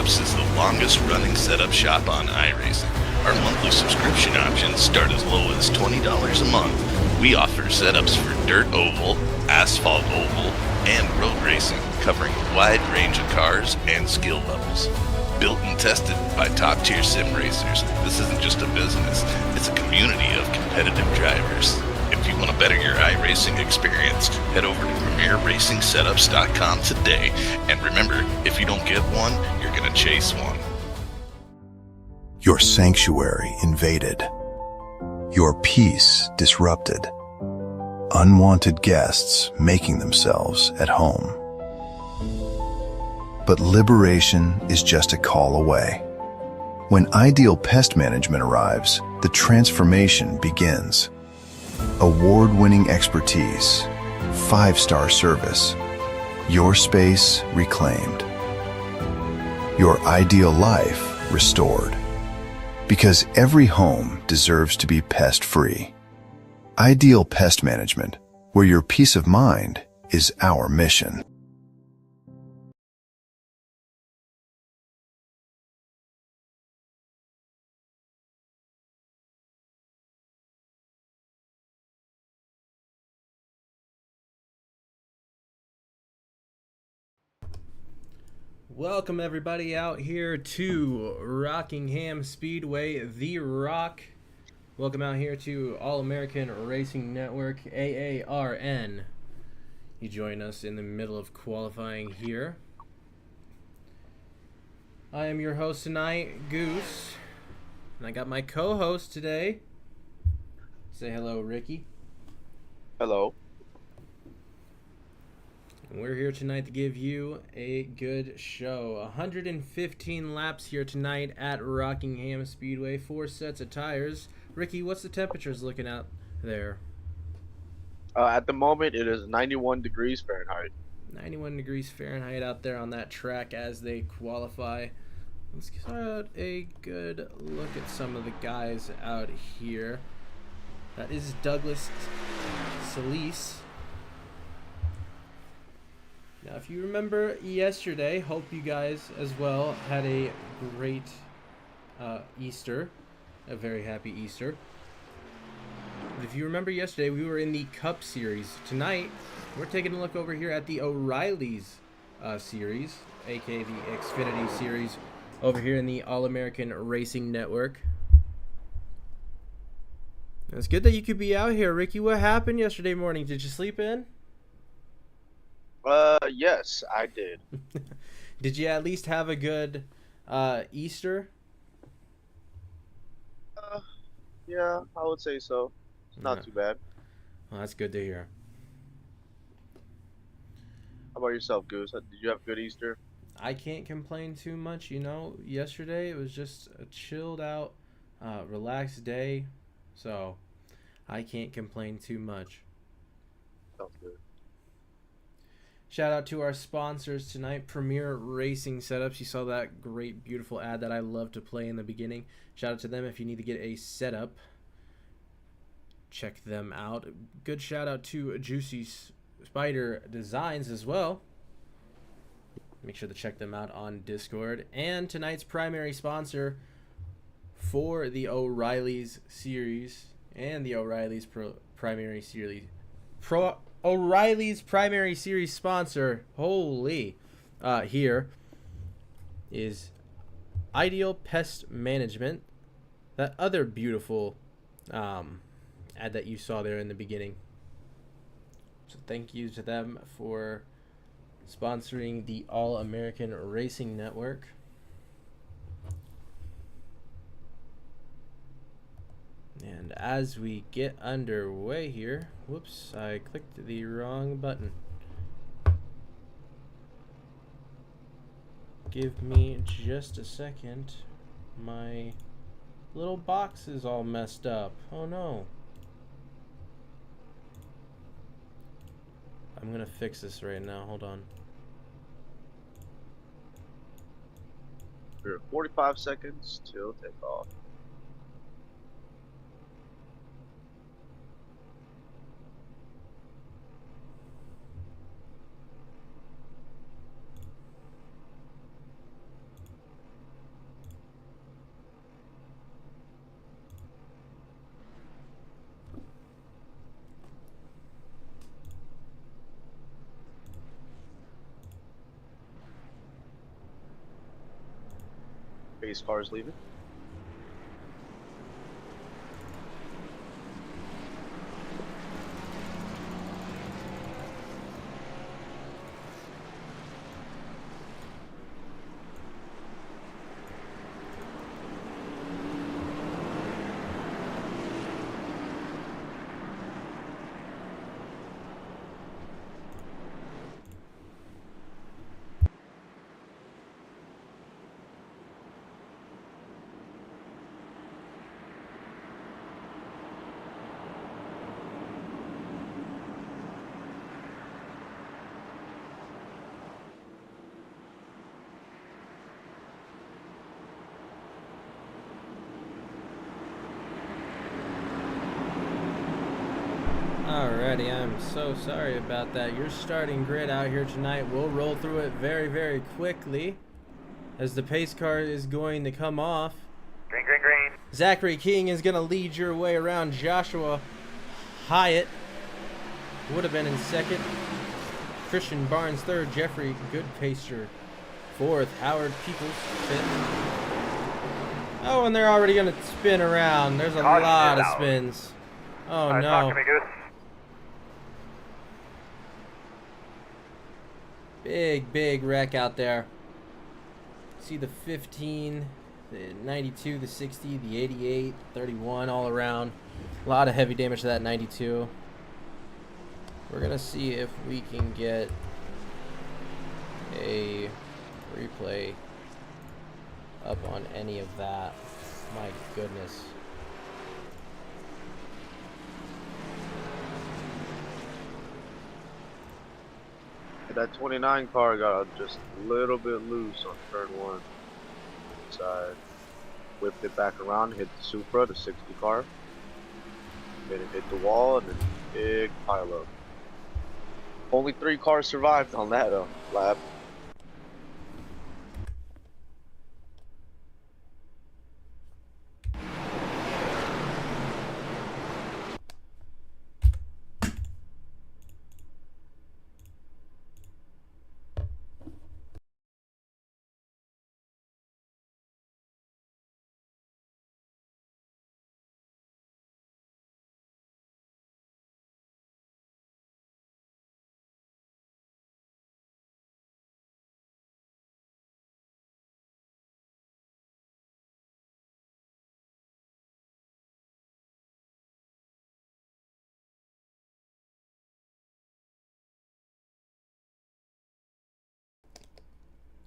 Setups is the longest running setup shop on iRacing. Our monthly subscription options start as low as $20 a month. We offer setups for dirt oval, asphalt oval, and road racing, covering a wide range of cars and skill levels. Built and tested by top-tier sim racers, this isn't just a business, it's a community of competitive drivers. If you want to better your iRacing experience, head over to PremierRacingSetups.com today. And remember, if you don't get one, you're going to chase one. Your sanctuary invaded. Your peace disrupted. Unwanted guests making themselves at home. But liberation is just a call away. When Ideal Pest Management arrives, the transformation begins. Award-winning expertise, 5-star service, your space reclaimed, your ideal life restored. Because every home deserves to be pest-free. Ideal Pest Management, where your peace of mind is our mission. Welcome everybody out here to Rockingham Speedway, The Rock. Welcome out here to All-American Racing Network, AARN. You join us in the middle of qualifying here. I am your host tonight, Goose. And I got my co-host today. Say hello, Ricky. Hello. And we're here tonight to give you a good show. 115 laps here tonight at Rockingham Speedway. 4 sets of tires. Ricky, what's the temperatures looking at there? At the moment, it is 91 degrees Fahrenheit. 91 degrees Fahrenheit out there on that track as they qualify. Let's get a good look at some of the guys out here. That is Douglas Solis. Now, if you remember yesterday, hope you guys as well had a great Easter. A very happy Easter. But if you remember yesterday, we were in the Cup Series. Tonight, we're taking a look over here at the O'Reilly's Series, aka the Xfinity Series, over here in the All-American Racing Network. It's good that you could be out here. Ricky, what happened yesterday morning? Did you sleep in? Yes, I did. Did you at least have a good Easter? Yeah, I would say so. It's not too bad. Well, that's good to hear. How about yourself, Goose? Did you have a good Easter? I can't complain too much, you know. Yesterday it was just a chilled out, relaxed day, so I can't complain too much. Sounds good. Shout out to our sponsors tonight, Premier Racing Setups. You saw that great, beautiful ad that I love to play in the beginning. Shout out to them if you need to get a setup. Check them out. Good shout out to Juicy Spider Designs as well. Make sure to check them out on Discord. And tonight's primary sponsor for the O'Reilly's Series and the O'Reilly's Primary Series. O'Reilly's Primary Series sponsor, here is Ideal Pest Management. That other beautiful ad that you saw there in the beginning. So thank you to them for sponsoring the All-American Racing Network. And as we get underway here, whoops, I clicked the wrong button. Give me just a second. My little box is all messed up. Oh no. I'm gonna fix this right now. Hold on. We're 45 seconds till takeoff. pace cars leaving. Alrighty, I'm so sorry about that. Your starting grid out here tonight. We'll roll through it very, very quickly as the pace car is going to come off. Green, green, green. Zachary King is going to lead your way around. Joshua Hyatt would have been in second. Christian Barnes third. Jeffrey Goodpaster fourth. Howard Peoples fifth. Oh, and they're already going to spin around. There's a lot of spins. Oh, no. Talk to me, Goose. Big wreck out there. See the 15, the 92, the 60, the 88, 31 all around. A lot of heavy damage to that 92. We're going to see if we can get a replay up on any of that. My goodness. That 29 car got just a little bit loose on turn one. Side. Whipped it back around, hit the Supra, the 60 car. Then it hit the wall and then big pile up. Only 3 cars survived on that lap.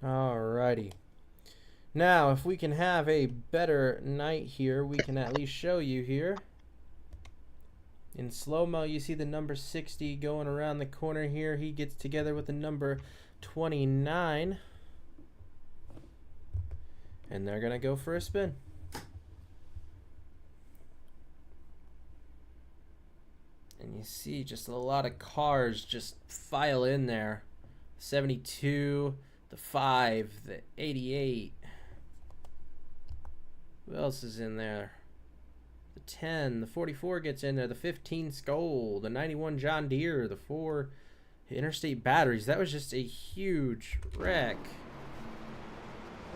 Alrighty. Now, if we can have a better night here, we can at least show you here. In slow-mo, you see the number 60 going around the corner here. He gets together with the number 29. And they're going to go for a spin. And you see just a lot of cars just file in there. 72, the 5, the 88. Who else is in there? The 10, the 44 gets in there. The 15 Skoll, the 91 John Deere, the 4 Interstate Batteries. That was just a huge wreck.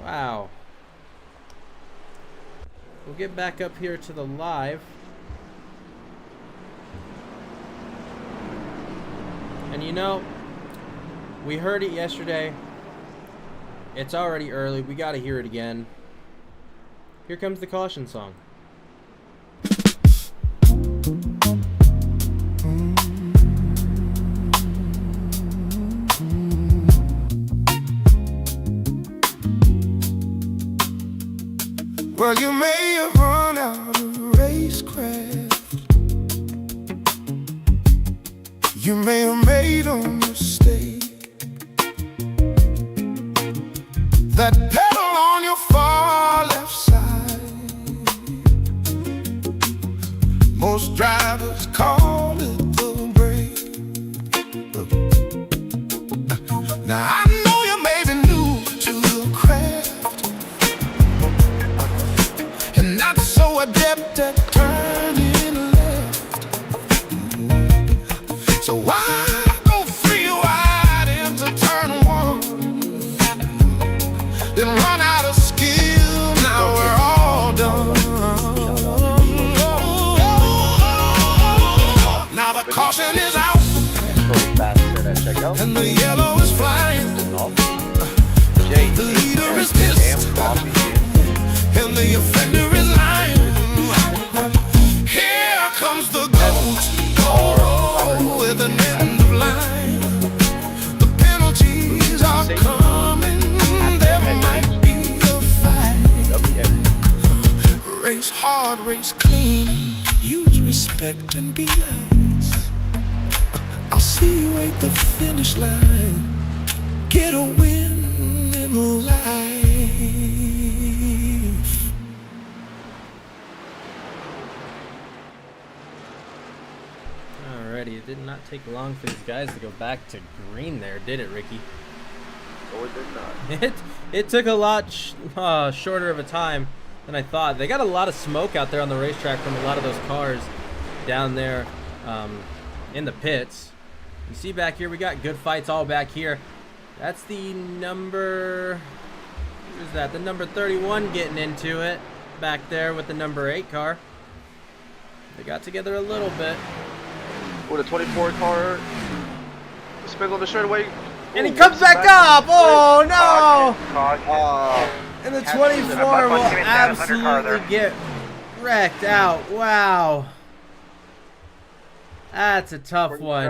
Wow. We'll get back up here to the live. And you know, we heard it yesterday. It's already early. We got to hear it again. Here comes the caution song. Well, you may have run out of racecraft. You may have made a mistake. That pedal on your far left side, most drivers call it the brake. Now I know you may be new to the craft and not so adept at turning left. So why go free wide into turn one, then run out of skill and the yellow is flying. The leader is pissed, and the offender is lying. Here comes the goat, with an end of line. The penalties are coming, there might be a fight. Race hard, race clean, use respect and be nice. I'll see you at the finish line, get a win in life. Alrighty, it did not take long for these guys to go back to green there, did it, Ricky? No, it did not. It took a lot shorter of a time than I thought. They got a lot of smoke out there on the racetrack from a lot of those cars down there in the pits. You see back here, we got good fights all back here. That's the number... Who's that? The number 31 getting into it back there with the number 8 car. They got together a little bit. With a 24 car, spin on the straightaway. And he comes back up! Oh no! And the 24 will absolutely get wrecked out. Wow. That's a tough one.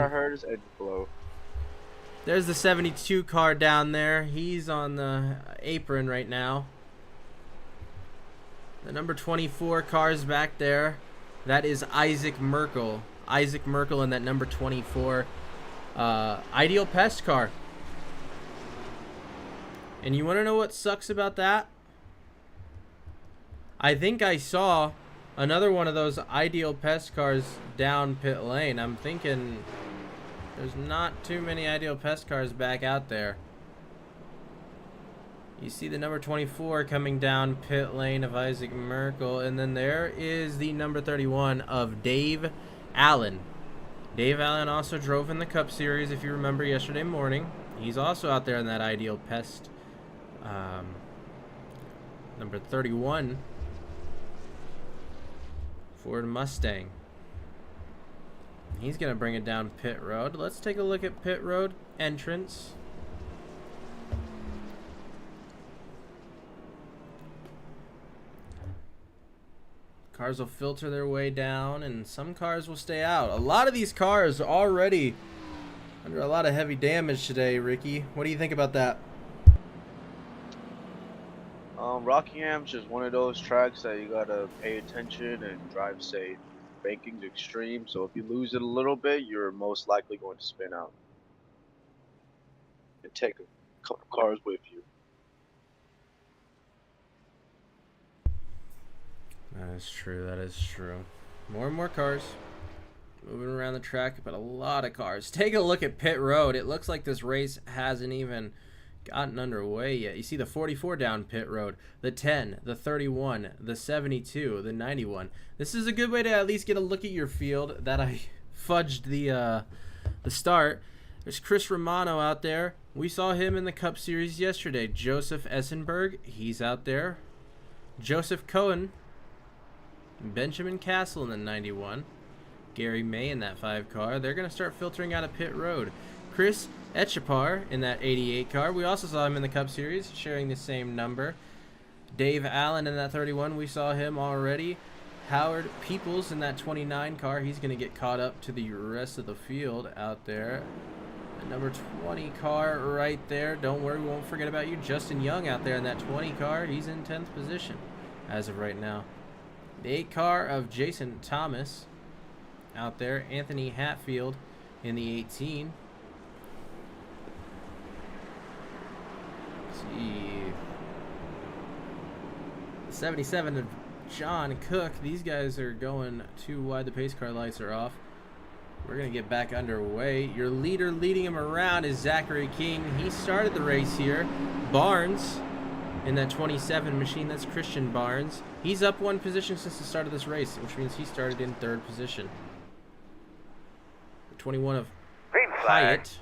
There's the 72 car down there. He's on the apron right now. The number 24 car's back there. That is Isaac Merkel. Isaac Merkel in that number 24 Ideal Pest car. And you want to know what sucks about that? I think I saw another one of those Ideal Pest cars down pit lane. I'm thinking there's not too many Ideal Pest cars back out there. You see the number 24 coming down pit lane of Isaac Merkel, and then there is the number 31 of Dave Allen. Dave Allen also drove in the Cup Series, if you remember, yesterday morning. He's also out there in that Ideal Pest number 31 Ford Mustang. He's going to bring it down pit road. Let's take a look at pit road entrance. Cars will filter their way down, and some cars will stay out. A lot of these cars are already under a lot of heavy damage today, Ricky. What do you think about that? Rockingham's just one of those tracks that you gotta pay attention and drive safe. Banking's extreme, so if you lose it a little bit, you're most likely going to spin out and take a couple cars with you. That is true. That is true. More and more cars moving around the track, but a lot of cars. Take a look at pit road. It looks like this race hasn't even gotten underway yet. You see the 44 down pit road, the 10, the 31, the 72, the 91. This is a good way to at least get a look at your field. That I fudged the start. There's Chris Romano out there. We saw him in the Cup Series yesterday. Joseph Essenberg, he's out there. Joseph Cohen, Benjamin Castle in the 91. Gary May in that 5 car. They're going to start filtering out of pit road. Chris Etchapar in that 88 car. We also saw him in the Cup Series, sharing the same number. Dave Allen in that 31. We saw him already. Howard Peoples in that 29 car. He's going to get caught up to the rest of the field out there. The number 20 car right there. Don't worry, we won't forget about you. Justin Young out there in that 20 car. He's in 10th position as of right now. The 8 car of Jason Thomas out there. Anthony Hatfield in the 18. Let's see. 77 of John Cook. These guys are going too wide. The pace car lights are off. We're going to get back underway. Your leader leading him around is Zachary King. He started the race here. Barnes in that 27 machine. That's Christian Barnes. He's up 1 position since the start of this race, which means he started in 3rd position. The 21 of Hyatt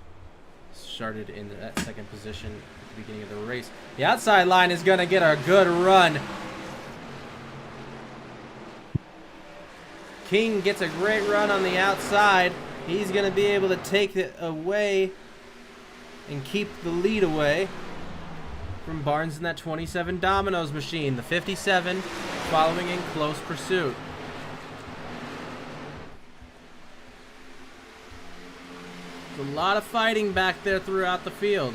started in that 2nd position at the beginning of the race. The outside line is going to get a good run. King gets a great run on the outside. He's going to be able to take it away and keep the lead away from Barnes in that 27 Domino's machine. The 57 following in close pursuit. There's a lot of fighting back there throughout the field.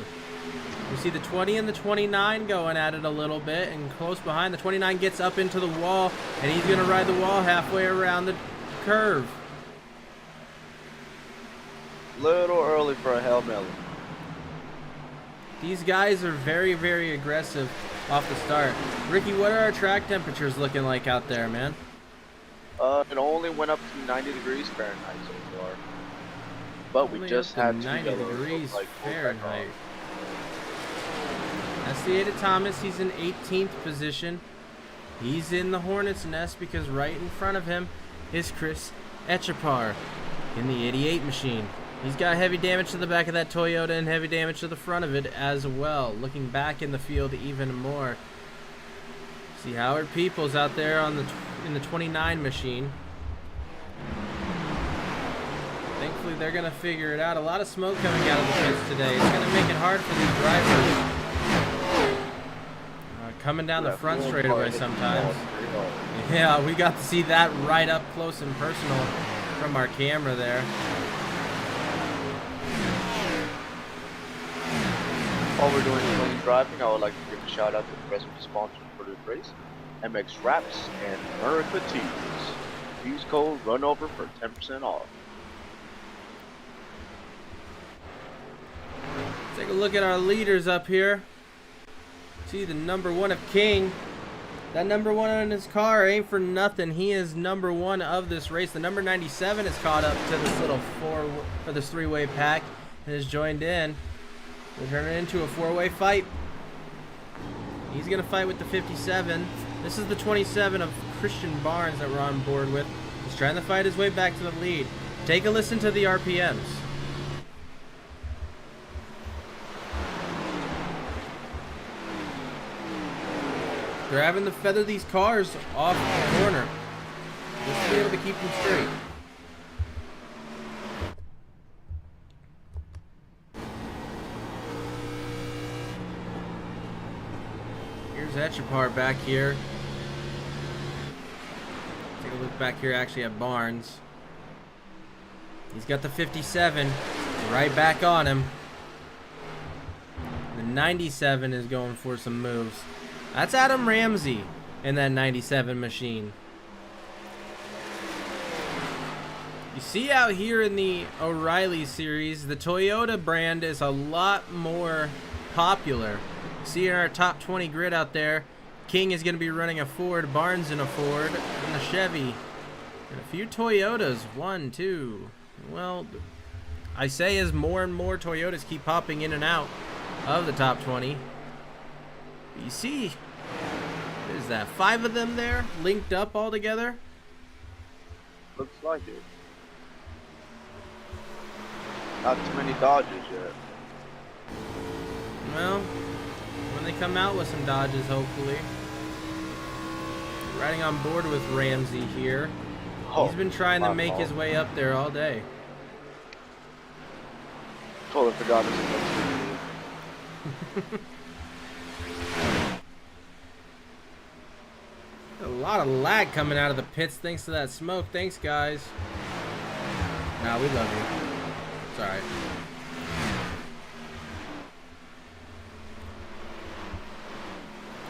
We see the 20 and the 29 going at it a little bit, and close behind, the 29 gets up into the wall, and he's going to ride the wall halfway around the curve. Little early for a Hail Mary. These guys are very, very aggressive off the start. Ricky, what are our track temperatures looking like out there, man? It only went up to 90 degrees Fahrenheit so far. But we Only just up to had 90 2 yellows, degrees like Fahrenheit. That's the 8 of Thomas. He's in 18th position. He's in the Hornet's nest because right in front of him is Chris Echapar in the 88 machine. He's got heavy damage to the back of that Toyota and heavy damage to the front of it as well. Looking back in the field even more. See Howard Peoples out there on in the 29 machine. Thankfully, they're going to figure it out. A lot of smoke coming out of the pits today. It's going to make it hard for these drivers. Coming down the front straightaway sometimes. Yeah, we got to see that right up close and personal from our camera there. While we're doing clean driving, I would like to give a shout out to the present sponsor for this race, MX Wraps and America Tees. Use code RUNOVER for 10% off. Take a look at our leaders up here. See the number 1 of King. That number 1 on his car ain't for nothing. He is number 1 of this race. The number 97 is caught up to this little this 3-way pack and has joined in. They're turning it into a 4-way fight. He's gonna fight with the 57. This is the 27 of Christian Barnes that we're on board with. He's trying to fight his way back to the lead. Take a listen to the RPMs. They're having to feather these cars off the corner just to be able to keep them straight. Here's Echapar back here. Take a look back here actually at Barnes. He's got the 57 right back on him. The 97 is going for some moves. That's Adam Ramsey in that 97 machine. You see out here in the O'Reilly series, the Toyota brand is a lot more popular. See in our top 20 grid out there, King is going to be running a Ford, Barnes in a Ford, and a Chevy. And a few Toyotas, 1, 2. Well, I say as more and more Toyotas keep popping in and out of the top 20. You see, what is that, 5 of them there, linked up all together? Looks like it. Not too many Dodges yet. Well, when they come out with some Dodges, hopefully. Riding on board with Ramsey here. Oh, he's been trying to make his way up there all day. Totally forgot this. A lot of lag coming out of the pits thanks to that smoke. Thanks, guys. Nah, we love you. It's alright.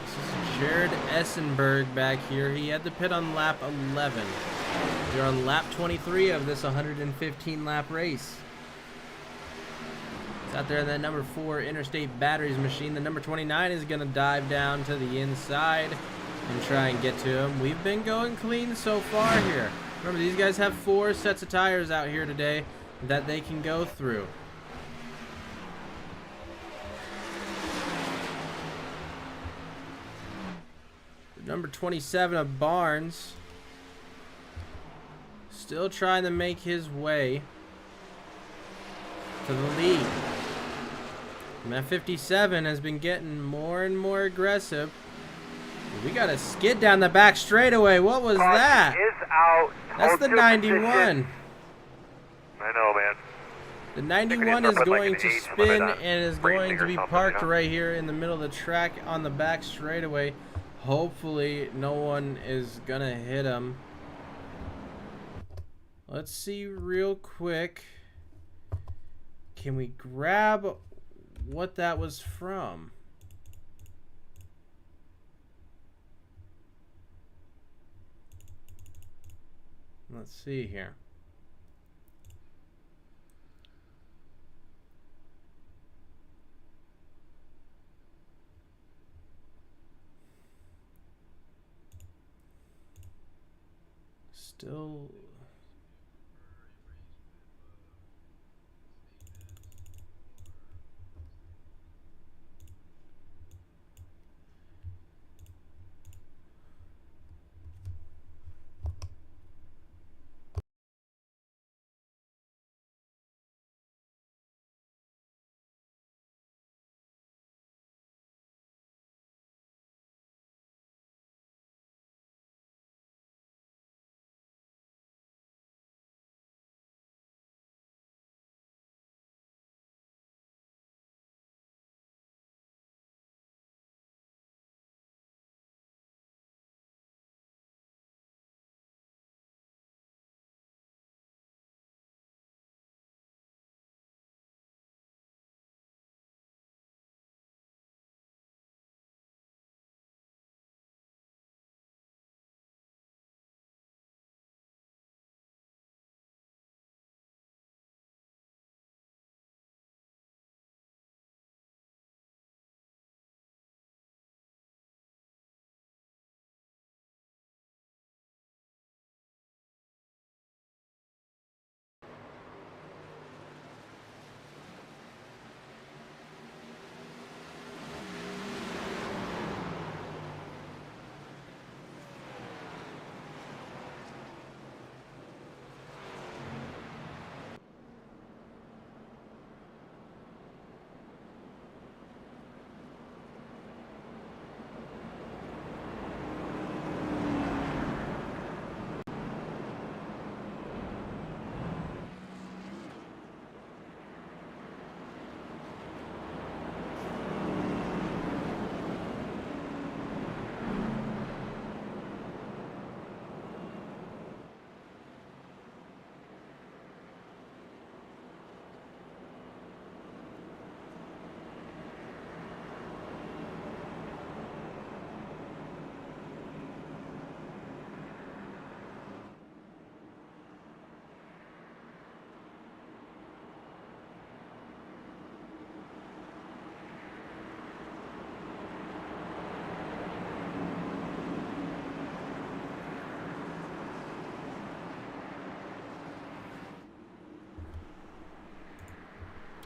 This is Jared Essenberg back here. He had to pit on lap 11. We're on lap 23 of this 115 lap race. It's out there in that number 4 Interstate Batteries machine. The number 29 is going to dive down to the inside and try and get to him. We've been going clean so far here. Remember, these guys have 4 sets of tires out here today that they can go through. Number 27 of Barnes still trying to make his way to the lead. And that 57 has been getting more and more aggressive. We got a skid down the back straightaway. What was that? Is out. That's the 91. I know, man. The 91 is going to spin and is going to be parked right here in the middle of the track on the back straightaway. Hopefully no one is gonna hit him. Let's see real quick. Can we grab what that was from? Let's see here. Still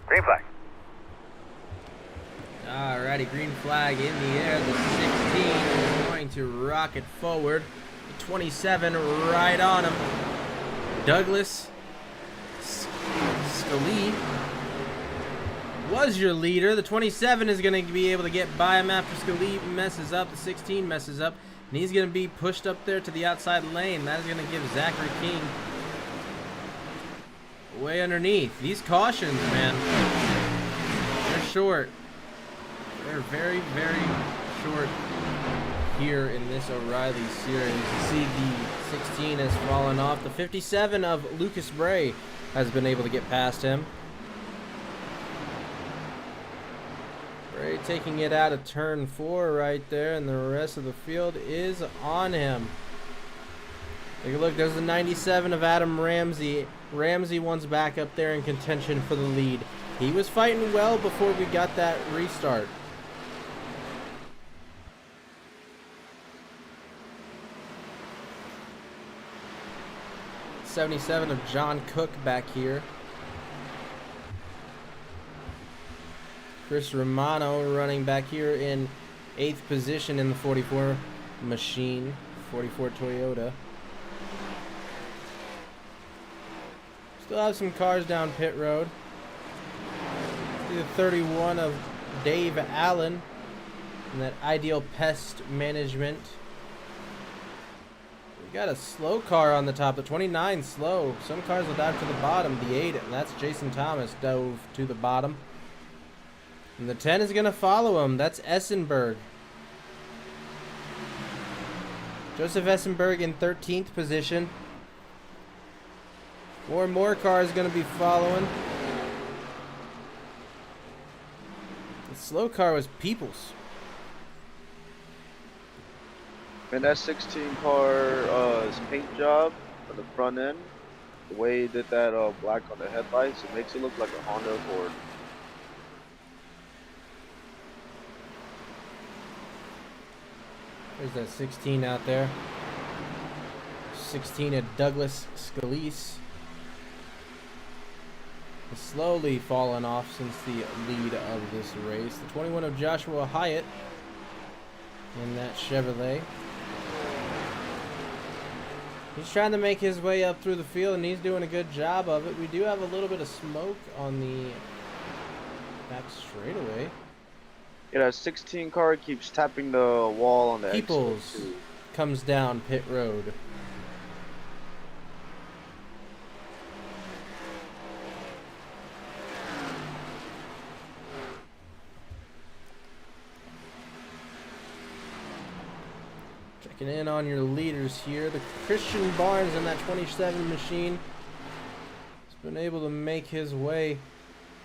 green flag. Alrighty, green flag in the air. The 16 is going to rocket forward. The 27 right on him. Douglas Scalee was your leader. The 27 is going to be able to get by him after Scalee messes up. The 16 messes up. And he's going to be pushed up there to the outside lane. That is going to give Zachary King way underneath. These cautions, man, they're short. They're very, very short here in this O'Reilly series. You see the 16 has fallen off. The 57 of Lucas Bray has been able to get past him. Bray taking it out of turn 4 right there, and the rest of the field is on him. Take a look, there's the 97 of Adam Ramsey. Ramsey one's back up there in contention for the lead. He was fighting well before we got that restart. '77 of John Cook back here. Chris Romano running back here in 8th position in the 44 machine, 44 Toyota. Still have some cars down pit road. See the 31 of Dave Allen and that Ideal Pest Management We got a slow car on the top. The 29 slow. Some cars will dive to the bottom. The 8, and that's Jason Thomas, dove to the bottom. And the 10 is going to follow him. That's Essenberg. Joseph Essenberg in 13th position. More cars going to be following. The slow car was Peoples. And that 16 car, his paint job on the front end, the way he did that black on the headlights, it makes it look like a Honda Accord. There's that 16 out there. 16 at Douglas Scalise. Has slowly fallen off since the lead of this race. The 21 of Joshua Hyatt in that Chevrolet. He's trying to make his way up through the field, and he's doing a good job of it. We do have a little bit of smoke on the back straightaway. Yeah, that 16 car keeps tapping the wall on the Peoples exit. comes down pit road. Checking in on your leaders here. The Christian Barnes in that 27 machine has been able to make his way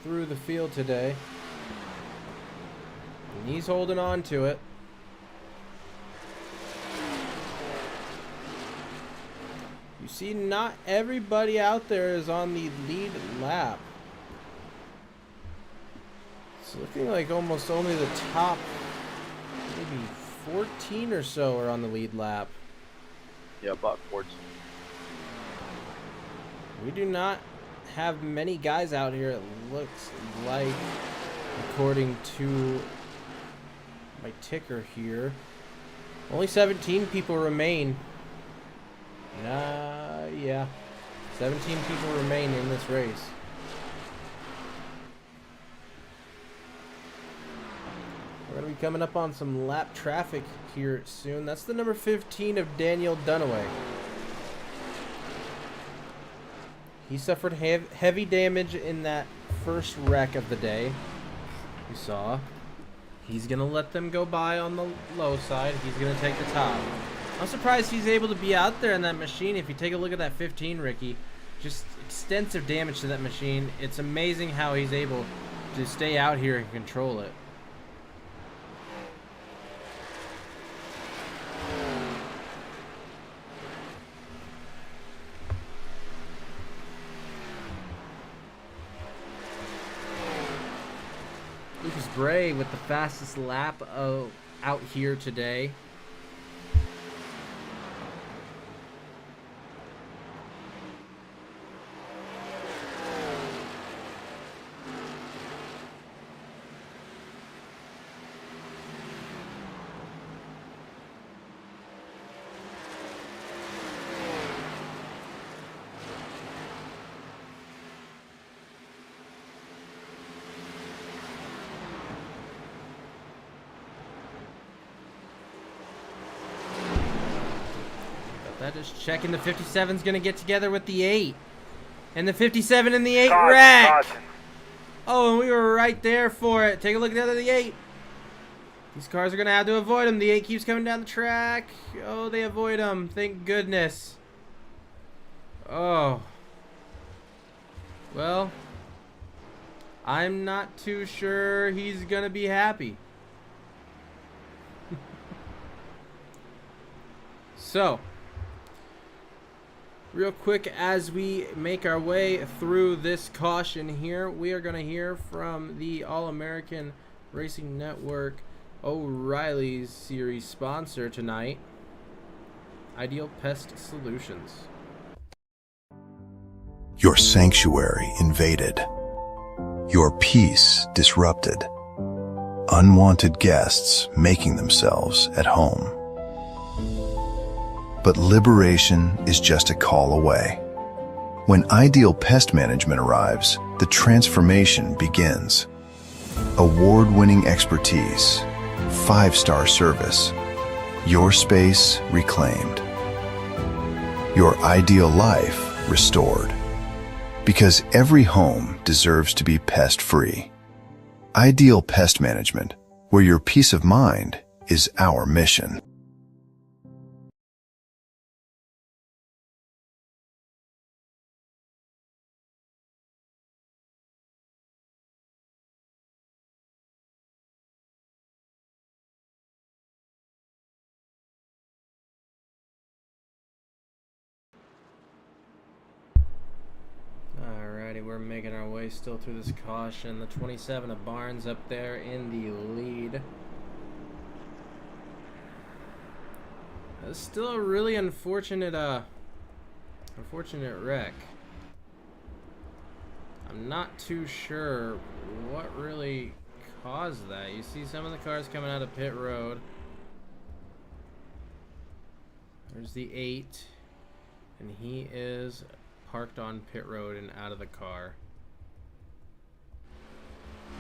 through the field today. And he's holding on to it. You see, not everybody out there is on the lead lap. It's looking like almost only the top maybe 14 or so are on the lead lap. Yeah, about 14. We do not have many guys out here, it looks like, according to my ticker here. Only 17 people remain. Yeah. 17 people remain in this race. We're going to be coming up on some lap traffic here soon. That's the number 15 of Daniel Dunaway. He suffered heavy damage in that first wreck of the day. You saw. He's going to let them go by on the low side. He's going to take the top. I'm surprised he's able to be out there in that machine. If you take a look at that 15, Ricky, just extensive damage to that machine. It's amazing how he's able to stay out here and control it. Lucas Bray with the fastest lap out here today. That is checking. The 57's going to get together with the 8. And the 57 and the 8 wreck. Oh, and we were right there for it. Take a look at the 8. These cars are going to have to avoid him. The 8 keeps coming down the track. Oh, they avoid him. Thank goodness. Oh. Well, I'm not too sure he's going to be happy. So, real quick, as we make our way through this caution here, we are going to hear from the All-American Racing Network O'Reilly's Series sponsor tonight, Ideal Pest Solutions. Your sanctuary invaded. Your peace disrupted. Unwanted guests making themselves at home. But liberation is just a call away. When Ideal Pest Management arrives, the transformation begins. Award-winning expertise, 5-star service, your space reclaimed. your ideal life restored. Because every home deserves to be pest-free. Ideal Pest Management, where your peace of mind is our mission. Alrighty, we're making our way still through this caution. The 27 of Barnes up there in the lead. Still a really unfortunate wreck. I'm not too sure what really caused that. You see some of the cars coming out of pit road. There's the 8, and he is parked on pit road and out of the car.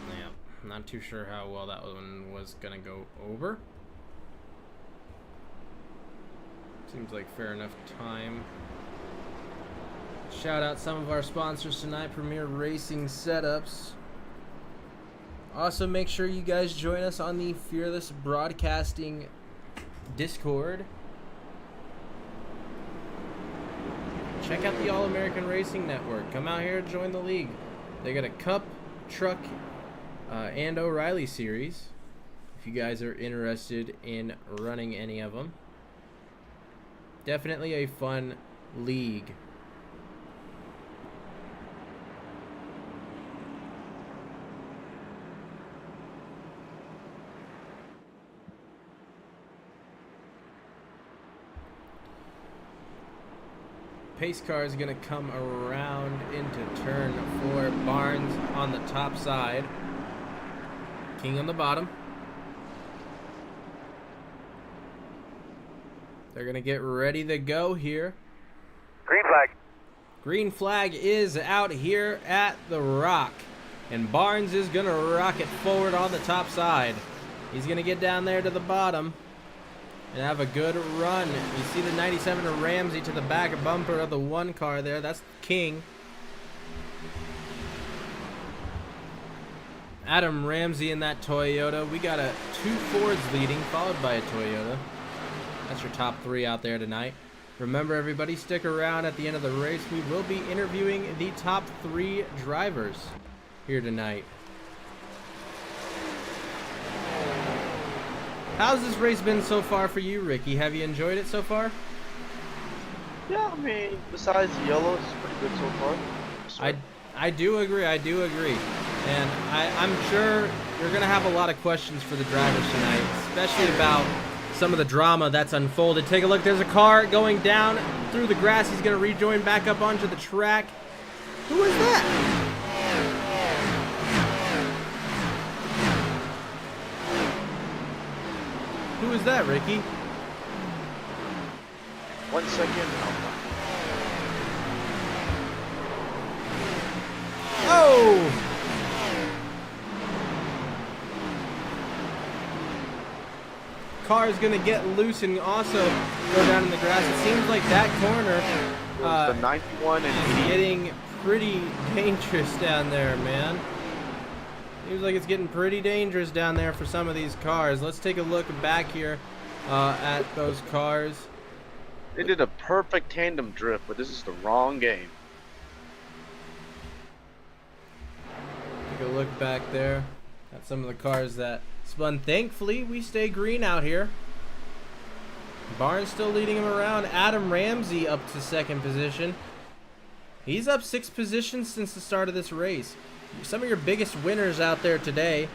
Yeah, not too sure how well that one was gonna go over. Seems like fair enough time. Shout out some of our sponsors tonight, Premier Racing Setups. Also, make sure you guys join us on the Fearless Broadcasting Discord. Check out the All-American Racing Network. Come out here and join the league. They got a Cup, Truck, and O'Reilly series. If you guys are interested in running any of them. Definitely a fun league. Pace car is going to come around into turn 4. Barnes on the top side. King on the bottom. They're going to get ready to go here. Green flag. Green flag is out here at the Rock. And Barnes is going to rocket forward on the top side. He's going to get down there to the bottom and have a good run. You see the 97 of Ramsey to the back bumper of the 1 car there. That's King. Adam Ramsey in that Toyota. We got 2 Fords leading, followed by a Toyota. That's your top 3 out there tonight. Remember, everybody, stick around at the end of the race. We will be interviewing the top 3 drivers here tonight. How's this race been so far for you, Ricky? Have you enjoyed it so far? Yeah, I mean, besides the yellow, it's pretty good so far. I do agree. And I'm sure you're going to have a lot of questions for the drivers tonight, especially about some of the drama that's unfolded. Take a look. There's a car going down through the grass. He's going to rejoin back up onto the track. Who is that? Who is that, Ricky? 1 second. Oh! Car is going to get loose and also go down in the grass. It seems like that corner the 91 and is getting pretty dangerous down there, man. Seems like it's getting pretty dangerous down there for some of these cars. Let's take a look back here at those cars. They did a perfect tandem drift, but this is the wrong game. Take a look back there at some of the cars that spun. Thankfully, we stay green out here. Barnes still leading him around. Adam Ramsey up to 2nd position. He's up 6 positions since the start of this race. Some of your biggest winners out there today.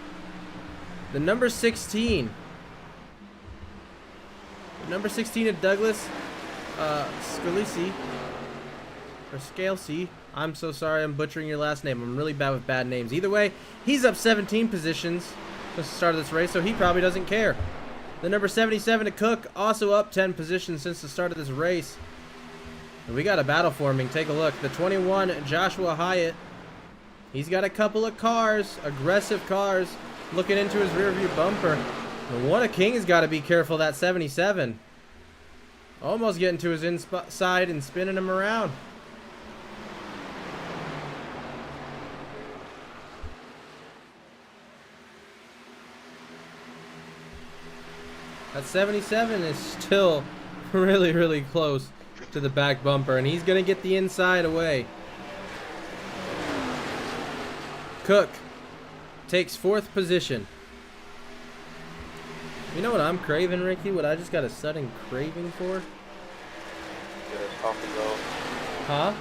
The number 16. The number 16 of Douglas Scalisi. Or Scalesi. I'm so sorry, I'm butchering your last name. I'm really bad with bad names. Either way, he's up 17 positions since the start of this race, so he probably doesn't care. The number 77 of Cook, also up 10 positions since the start of this race. And we got a battle forming. Take a look. The 21, Joshua Hyatt. He's got a couple of cars, aggressive cars, looking into his rearview bumper. And what a King has got to be careful, that 77. Almost getting to his inside and spinning him around. That 77 is still really, really close to the back bumper, and he's going to get the inside away. Cook takes 4th position. You know what I'm craving, Ricky? What I just got a sudden craving for? Yeah, Taco Bell. Huh?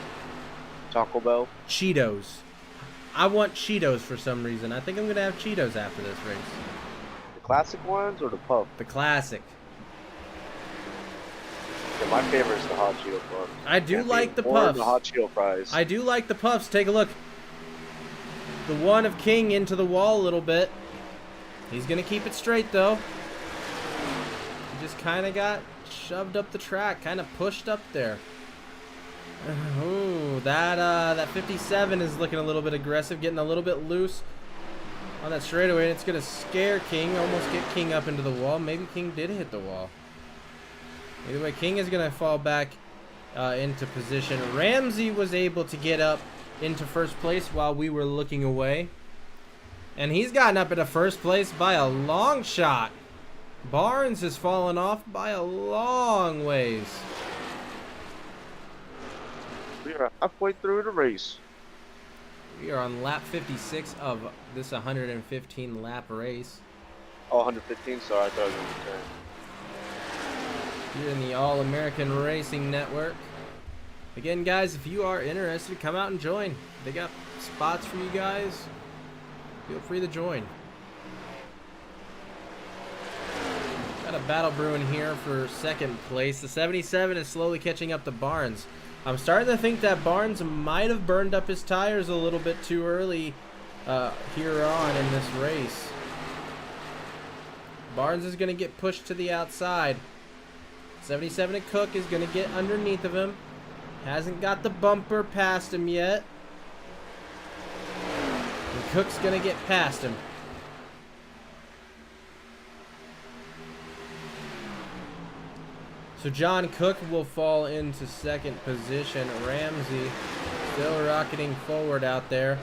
Taco Bell. Cheetos. I want Cheetos for some reason. I think I'm going to have Cheetos after this race. The classic ones or the puff? The classic. Yeah, my favorite is the hot Cheeto puffs. I do like the Or puffs. the hot Cheeto fries. I do like the puffs. Take a look. The one of King into the wall a little bit. He's going to keep it straight, though. He just kind of got shoved up the track, kind of pushed up there. Ooh, that 57 is looking a little bit aggressive, getting a little bit loose on that straightaway, and it's going to scare King, almost get King up into the wall. Maybe King did hit the wall. Either way, King is going to fall back into position. Ramsey was able to get up into first place while we were looking away. And he's gotten up into first place by a long shot. Barnes has fallen off by a long ways. We are halfway through the race. We are on lap 56 of this 115 lap race. Oh, 115? Sorry, I thought I was going to Here in the All-American Racing Network. Again, guys, if you are interested, come out and join. They got spots for you guys. Feel free to join. Got a battle brewing here for 2nd place. The 77 is slowly catching up to Barnes. I'm starting to think that Barnes might have burned up his tires a little bit too early here on in this race. Barnes is going to get pushed to the outside. 77 and Cook is going to get underneath of him. Hasn't got the bumper past him yet. And Cook's going to get past him. So John Cook will fall into 2nd position. Ramsey still rocketing forward out there.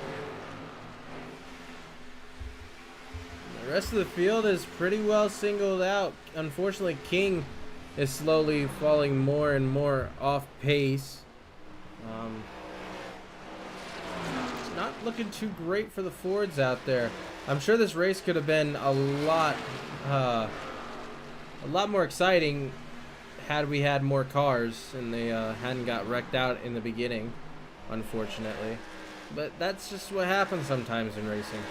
The rest of the field is pretty well singled out. Unfortunately, King is slowly falling more and more off pace. It's not looking too great for the Fords out there. I'm sure this race could have been a lot more exciting had we had more cars and they hadn't got wrecked out in the beginning, unfortunately. But that's just what happens sometimes in racing.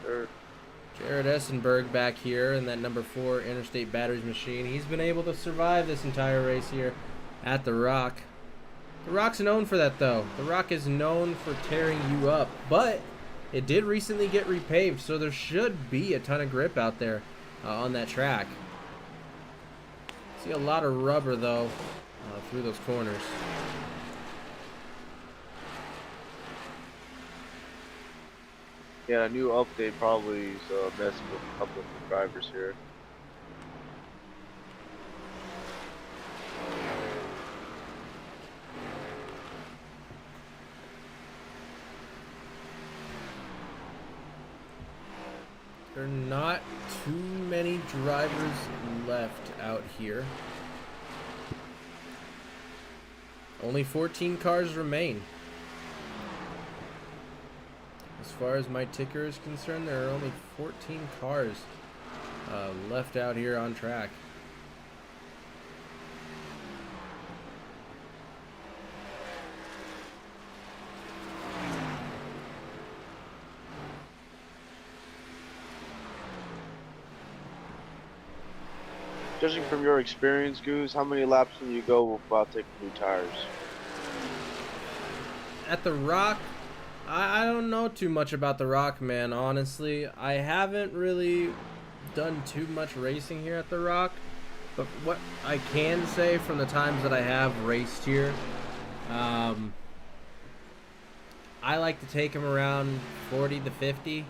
Sure. Jared Essenberg back here in that number 4 Interstate Batteries machine. He's been able to survive this entire race here at the Rock. The Rock's known for that, though. The Rock is known for tearing you up, but it did recently get repaved, so there should be a ton of grip out there on that track. See a lot of rubber, though, through those corners. Yeah, a new update probably is messing with a couple of the drivers here. There are not too many drivers left out here. Only 14 cars remain. As far as my ticker is concerned, there are only 14 cars left out here on track. Judging from your experience, Goose, how many laps can you go without taking new tires? At the Rock, I don't know too much about the Rock, man, honestly. I haven't really done too much racing here at the Rock. But what I can say from the times that I have raced here, I like to take them around 40 to 50.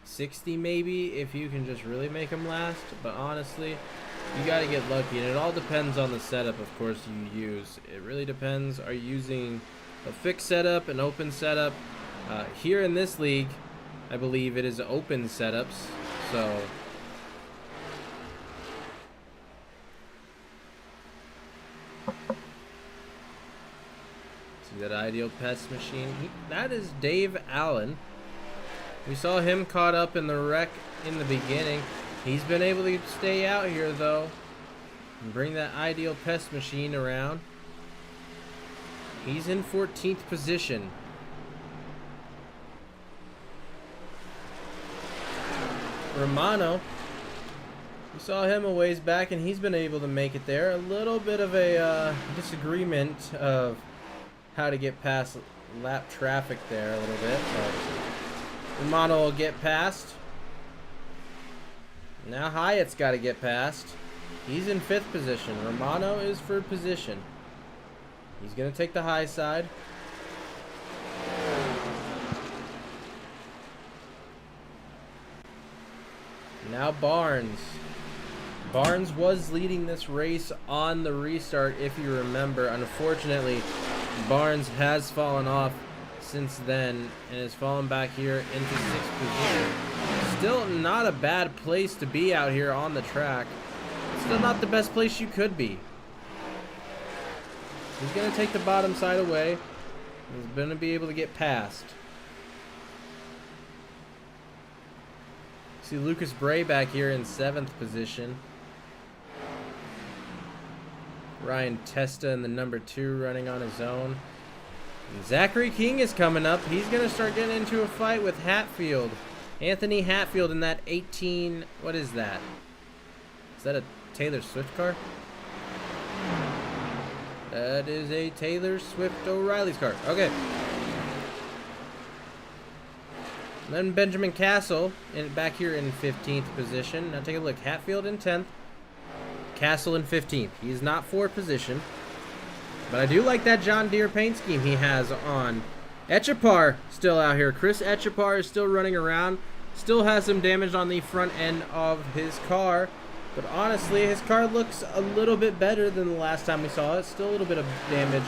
60 maybe, if you can just really make them last. But honestly, you got to get lucky, and it all depends on the setup, of course, you use. It really depends. Are you using a fixed setup, an open setup? Here in this league, I believe it is open setups, so see that ideal pest machine? That is Dave Allen. We saw him caught up in the wreck in the beginning. He's been able to stay out here though and bring that ideal pest machine around. He's in 14th position. Romano, we saw him a ways back and he's been able to make it there. A little bit of a disagreement of how to get past lap traffic there a little bit, but Romano will get past. Now Hyatt's got to get past. He's in 5th position. Romano is for position. He's going to take the high side. Now Barnes. Barnes was leading this race on the restart, if you remember. Unfortunately, Barnes has fallen off since then and has fallen back here into 6th position. Still not a bad place to be out here on the track. Still not the best place you could be. He's going to take the bottom side away. He's going to be able to get past. See Lucas Bray back here in 7th position. Ryan Testa in the number 2 running on his own. And Zachary King is coming up. He's going to start getting into a fight with Hatfield. Anthony Hatfield in that 18... What is that? Is that a Taylor Swift car? That is a Taylor Swift O'Reilly's car. Okay. And then Benjamin Castle back here in 15th position. Now take a look. Hatfield in 10th. Castle in 15th. He is not 4th position. But I do like that John Deere paint scheme he has on. Echapar still out here. Chris Echapar is still running around. Still has some damage on the front end of his car. But honestly, his car looks a little bit better than the last time we saw it. Still a little bit of damage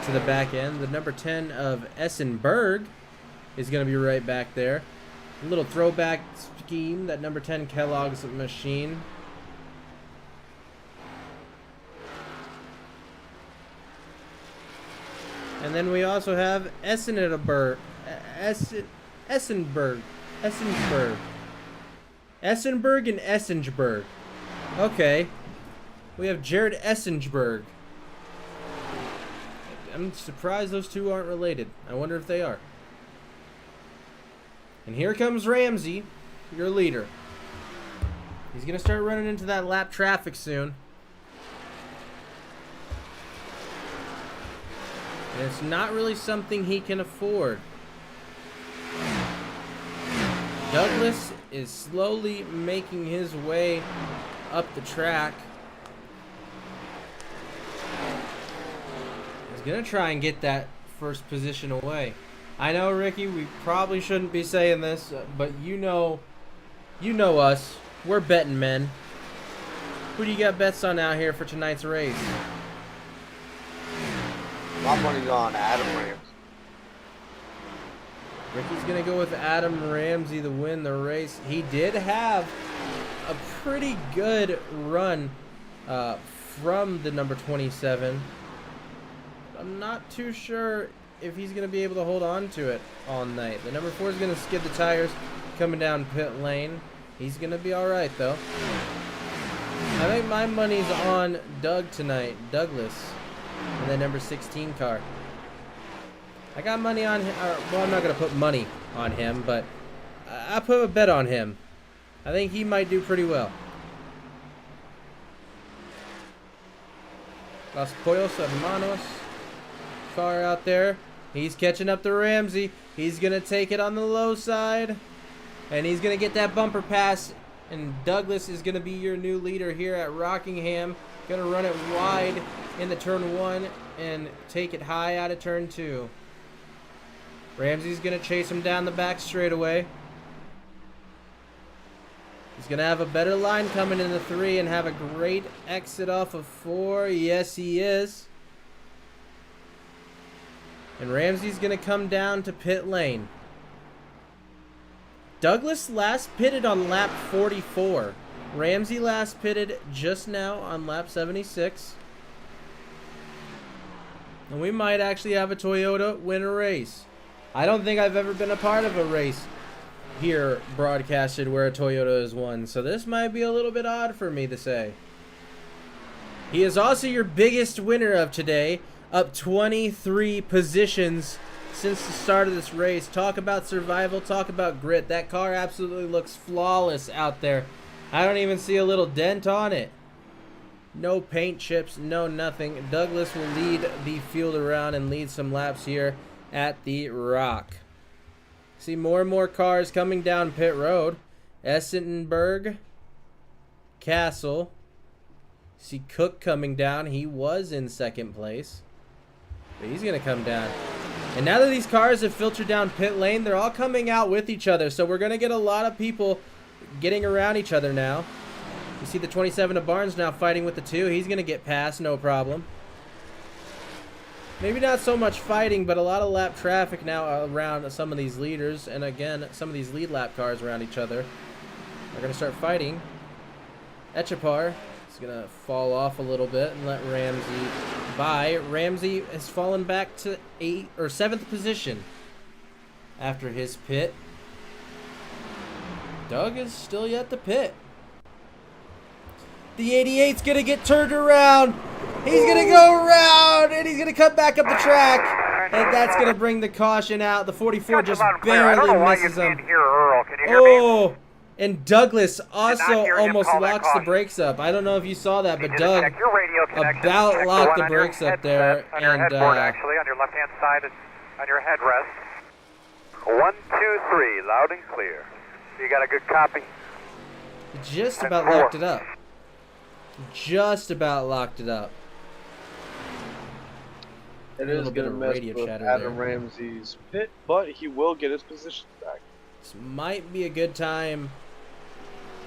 to the back end. The number 10 of Essenberg is going to be right back there. A little throwback scheme, that number 10 Kellogg's machine. And then we also have Essenberg. Essenberg and Essenberg. Okay. We have Jared Essenberg. I'm surprised those two aren't related. I wonder if they are. And here comes Ramsey, your leader. He's going to start running into that lap traffic soon. And it's not really something he can afford. Douglas is slowly making his way up the track. He's going to try and get that first position away. I know, Ricky, we probably shouldn't be saying this, but you know us. We're betting men. Who do you got bets on out here for tonight's race? My money's on Adam Ramsey. Ricky's going to go with Adam Ramsey to win the race. He did have a pretty good run from the number 27. I'm not too sure if he's going to be able to hold on to it all night. The number 4 is going to skid the tires coming down pit lane. He's going to be all right, though. I think my money's on Douglas, and the number 16 car. I got money on him. Well, I'm not going to put money on him, but I put a bet on him. I think he might do pretty well. Los Pollos Hermanos car out there. He's catching up to Ramsey. He's going to take it on the low side. And he's going to get that bumper pass. And Douglas is going to be your new leader here at Rockingham. Going to run it wide in the turn 1 and take it high out of turn 2. Ramsey's going to chase him down the back straightaway. He's going to have a better line coming in the 3 and have a great exit off of 4. Yes, he is. And Ramsey's going to come down to pit lane. Douglas last pitted on lap 44. Ramsey last pitted just now on lap 76. And we might actually have a Toyota win a race. I don't think I've ever been a part of a race here broadcasted where a Toyota has won, so this might be a little bit odd for me to say. He is also your biggest winner of today, up 23 positions since the start of this race. Talk about survival, talk about grit. That car absolutely looks flawless out there. I don't even see a little dent on it. No paint chips, no nothing. Douglas will lead the field around and lead some laps here at the Rock. See more and more cars coming down pit road. Essenberg, Castle. See Cook coming down. He was in second place, but he's going to come down. And now that these cars have filtered down pit lane, they're all coming out with each other. So we're going to get a lot of people getting around each other now. You see the 27 of Barnes now fighting with the 2. He's going to get past, no problem. Maybe not so much fighting, but a lot of lap traffic now around some of these leaders. And again, some of these lead lap cars around each other are going to start fighting. Echapar is going to fall off a little bit and let Ramsey by. Ramsey has fallen back to 8th or 7th position after his pit. Doug is still yet to pit. The 88's going to get turned around. He's going to go around, and he's going to come back up the track. And that's going to bring the caution out. The 44 just barely misses him. Oh, and Douglas also almost locks the brakes up. I don't know if you saw that, but Doug about locked the brakes up there. On your headboard, actually, on your left-hand side, on your headrest. 1, 2, 3, loud and clear. So you got a good copy? Just about locked it up. Just about locked it up. It is going to mess with Adam Ramsey's pit, but he will get his position back. This might be a good time,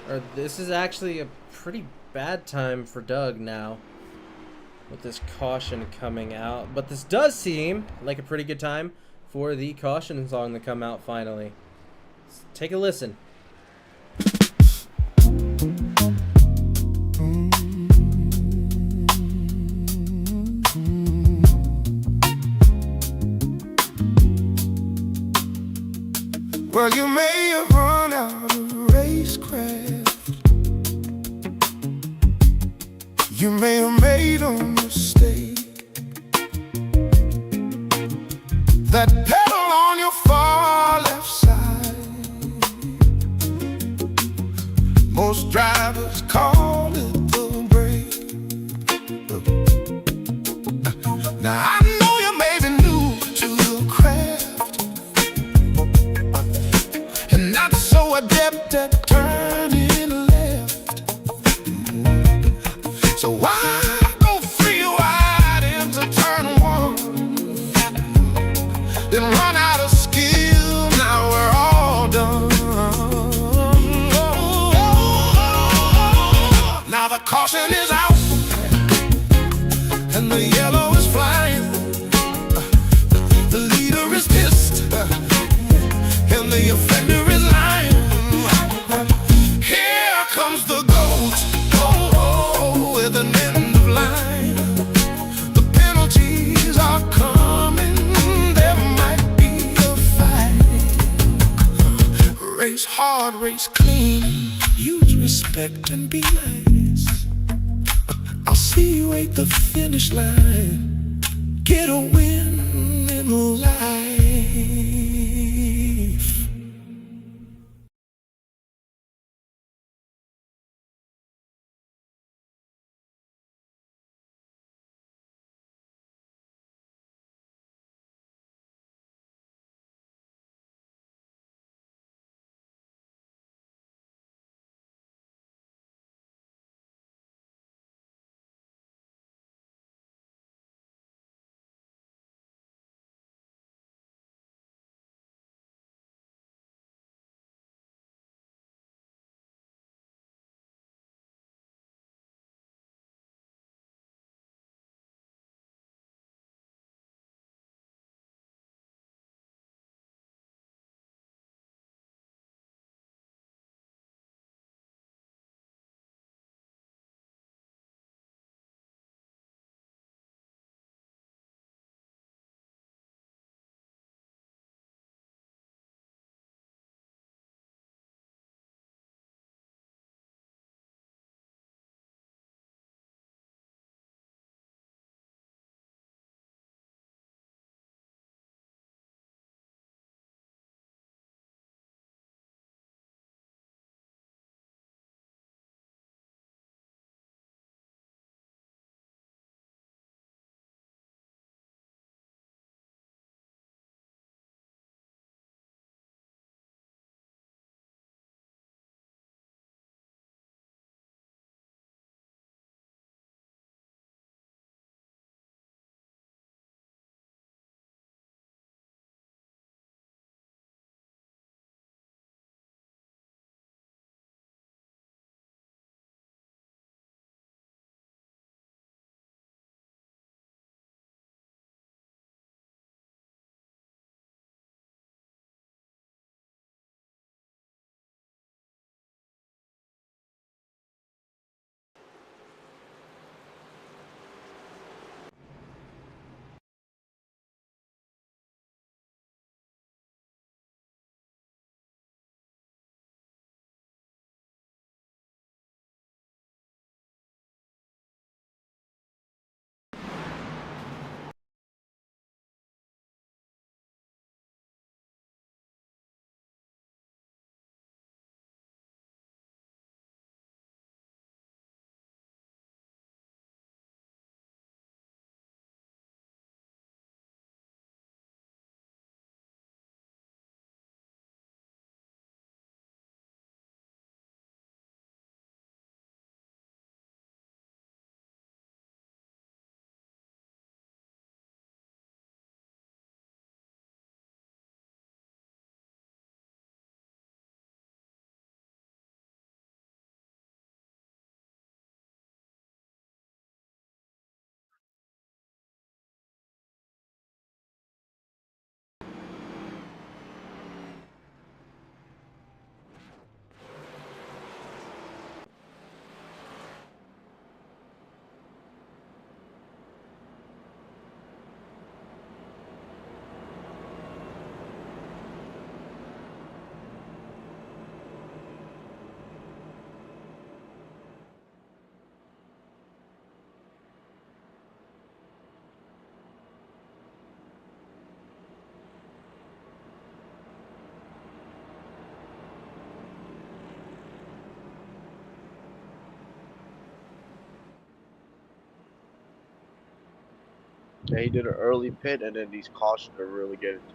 or this is actually a pretty bad time for Doug now with this caution coming out. But this does seem like a pretty good time for the caution song to come out finally. Let's take a listen. Well, you may have run out of racecraft. You may have made a mistake. That pedal on your far left side, most drivers call it the brake. Now I know you may be new to the craft and not so adept at turning left. So why go free wide into turn 1, then run out of skill? Now we're all done. Now the caution is out and the yellow is flying. The leader is pissed and the offender is lying. Here comes the goat, with an end of line. The penalties are coming, there might be a fight. Race hard, race clean, use respect and be nice. I'll see you at the finish line. Get a win in life. Yeah, he did an early pit, and then these cautions are really getting to him.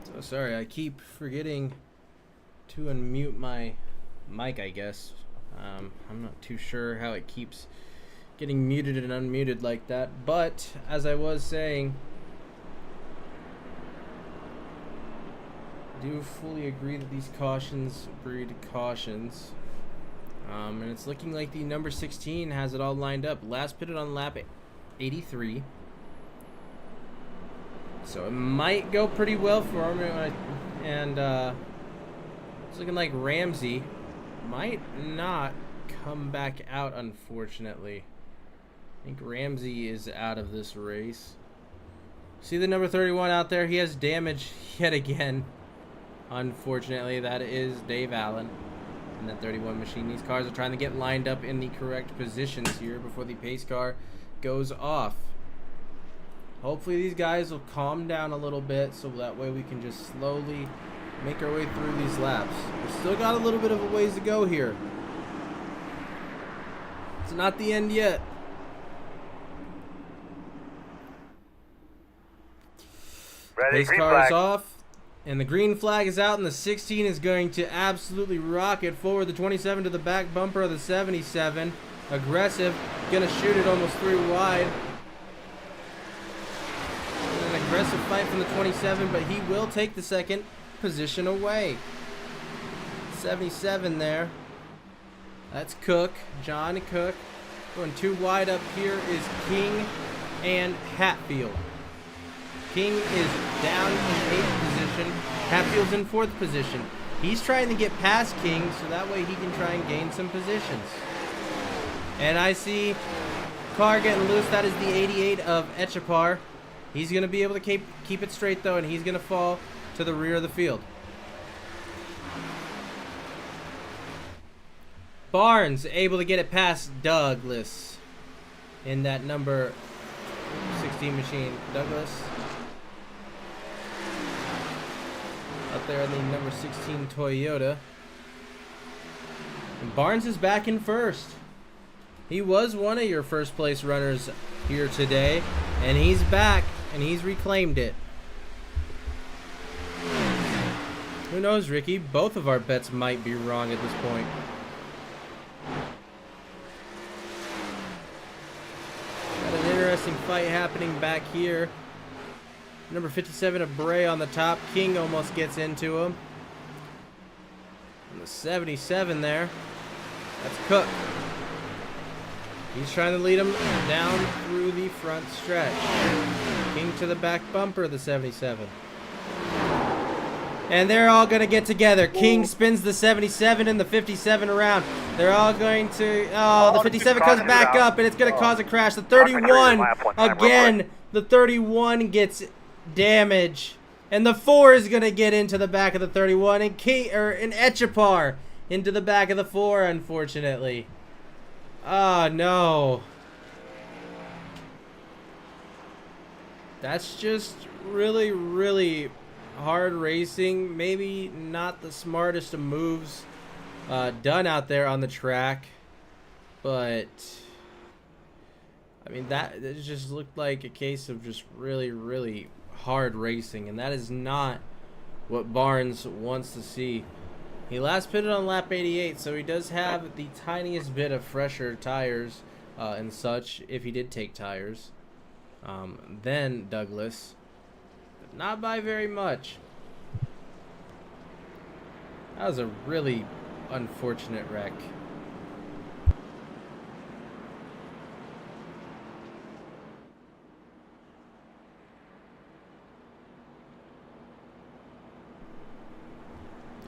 So sorry, I keep forgetting to unmute my mic, I guess. I'm not too sure how it keeps getting muted and unmuted like that, but as I was saying, I do fully agree that these cautions breed cautions. And it's looking like the number 16 has it all lined up. Last pitted on lap 83. So it might go pretty well for him. And it's looking like Ramsey might not come back out, unfortunately. I think Ramsey is out of this race. See the number 31 out there? He has damage yet again. Unfortunately, that is Dave Allen in that 31 machine. These cars are trying to get lined up in the correct positions here before the pace car goes off. Hopefully these guys will calm down a little bit so that way we can just slowly make our way through these laps. We've still got a little bit of a ways to go here. It's not the end yet. Ready, Pace car is off, and the green flag is out, and the 16 is going to absolutely rocket forward. The 27 to the back bumper of the 77. Aggressive, gonna shoot it almost through wide. And an aggressive fight from the 27, but he will take the second position away. 77 there. That's Cook, John Cook. Going too wide up here is King and Hatfield. King is down in 8th position. Hatfield's in 4th position. He's trying to get past King so that way he can try and gain some positions. And I see car getting loose. That is the 88 of Echapar. He's going to be able to keep it straight though, and he's going to fall to the rear of the field. Barnes able to get it past Douglas in that number 16 machine. Douglas up there in the number 16 Toyota. And Barnes is back in first. He was one of your first place runners here today, and he's back and he's reclaimed it. Who knows, Ricky? Both of our bets might be wrong at this point. Got an interesting fight happening back here. Number 57 of Bray on the top. King almost gets into him. And the 77 there. That's Cook. He's trying to lead him down through the front stretch. King to the back bumper of the 77. And they're all going to get together. King spins the 77 and the 57 around. They're all going to... Oh, the 57 comes back up, and it's going to cause a crash. The 31, again, the 31 gets damage. And the 4 is going to get into the back of the 31. And Echapar into the back of the 4, unfortunately. Oh, no. That's just really, really hard racing. Maybe not the smartest of moves done out there on the track. But, I mean, it just looked like a case of just really, really hard racing. And that is not what Barnes wants to see. He last pitted on lap 88, so he does have the tiniest bit of fresher tires and such, if he did take tires, than Douglas. But not by very much. That was a really unfortunate wreck.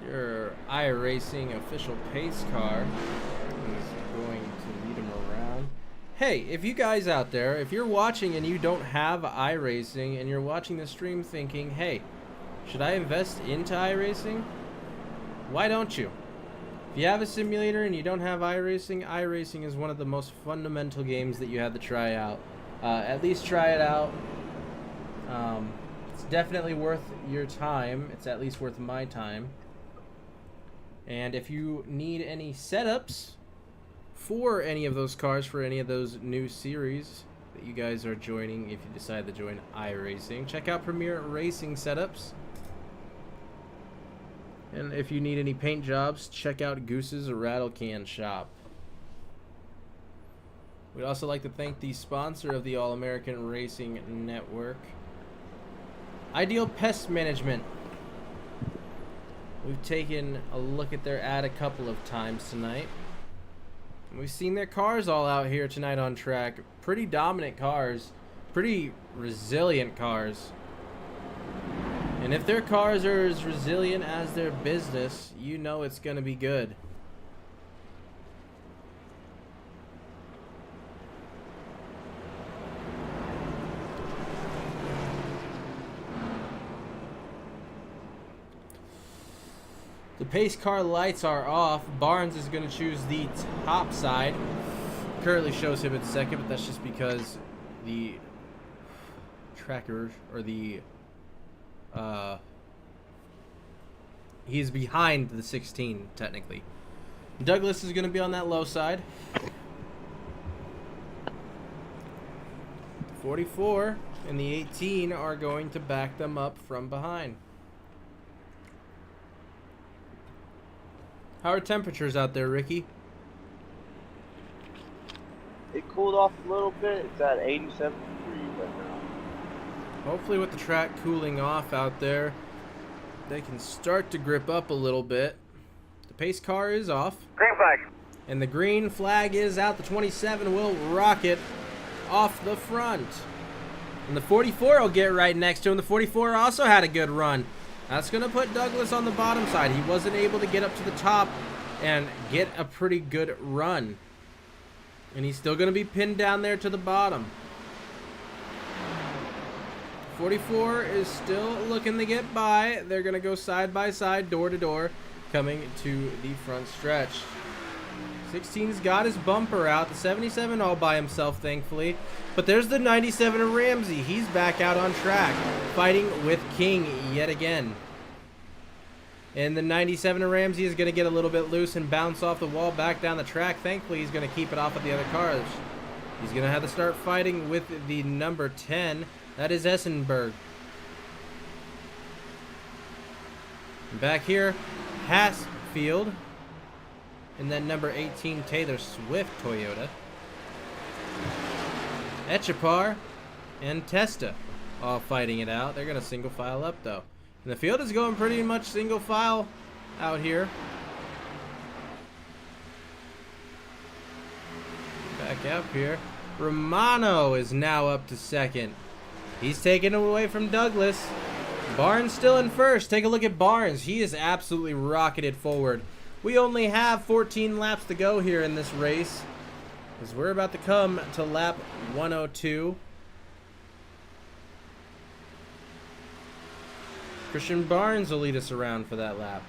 Your iRacing official pace car is going to lead him around. Hey, if you guys out there, if you're watching and you don't have iRacing and you're watching the stream thinking, hey, should I invest into iRacing? Why don't you? If you have a simulator and you don't have iRacing, iRacing is one of the most fundamental games that you have to try out. At least try it out. It's definitely worth your time. It's at least worth my time. And if you need any setups for any of those cars, for any of those new series that you guys are joining, if you decide to join iRacing, check out Premier Racing Setups. And if you need any paint jobs, check out Goose's Rattlecan shop. We'd also like to thank the sponsor of the All-American Racing Network, Ideal Pest Management. We've taken a look at their ad a couple of times tonight. We've seen their cars all out here tonight on track. Pretty dominant cars. Pretty resilient cars. And if their cars are as resilient as their business, you know it's going to be good. The pace car lights are off. Barnes is going to choose the top side. Currently shows him in second, but that's just because the tracker, or the he's behind the 16 technically. Douglas is going to be on that low side. 44 and the 18 are going to back them up from behind. How are temperatures out there, Ricky? It cooled off a little bit. It's at 87 degrees right now. Hopefully with the track cooling off out there, they can start to grip up a little bit. The pace car is off. Green flag. And the green flag is out. The 27 will rocket off the front. And the 44 will get right next to him. The 44 also had a good run. That's going to put Douglas on the bottom side. He wasn't able to get up to the top and get a pretty good run. And he's still going to be pinned down there to the bottom. 44 is still looking to get by. They're going to go side by side, door to door, coming to the front stretch. 16's got his bumper out. The 77 all by himself, thankfully. But there's the 97 of Ramsey. He's back out on track, fighting with King yet again. And the 97 of Ramsey is going to get a little bit loose and bounce off the wall back down the track. Thankfully, he's going to keep it off of the other cars. He's going to have to start fighting with the number 10. That is Essenberg. And back here, Hassfield. And then number 18, Taylor Swift Toyota. Echapar and Testa all fighting it out. They're going to single file up, though. And the field is going pretty much single file out here. Back up here. Romano is now up to second. He's taken away from Douglas. Barnes still in first. Take a look at Barnes. He is absolutely rocketed forward. We only have 14 laps to go here in this race, as we're about to come to lap 102. Christian Barnes will lead us around for that lap.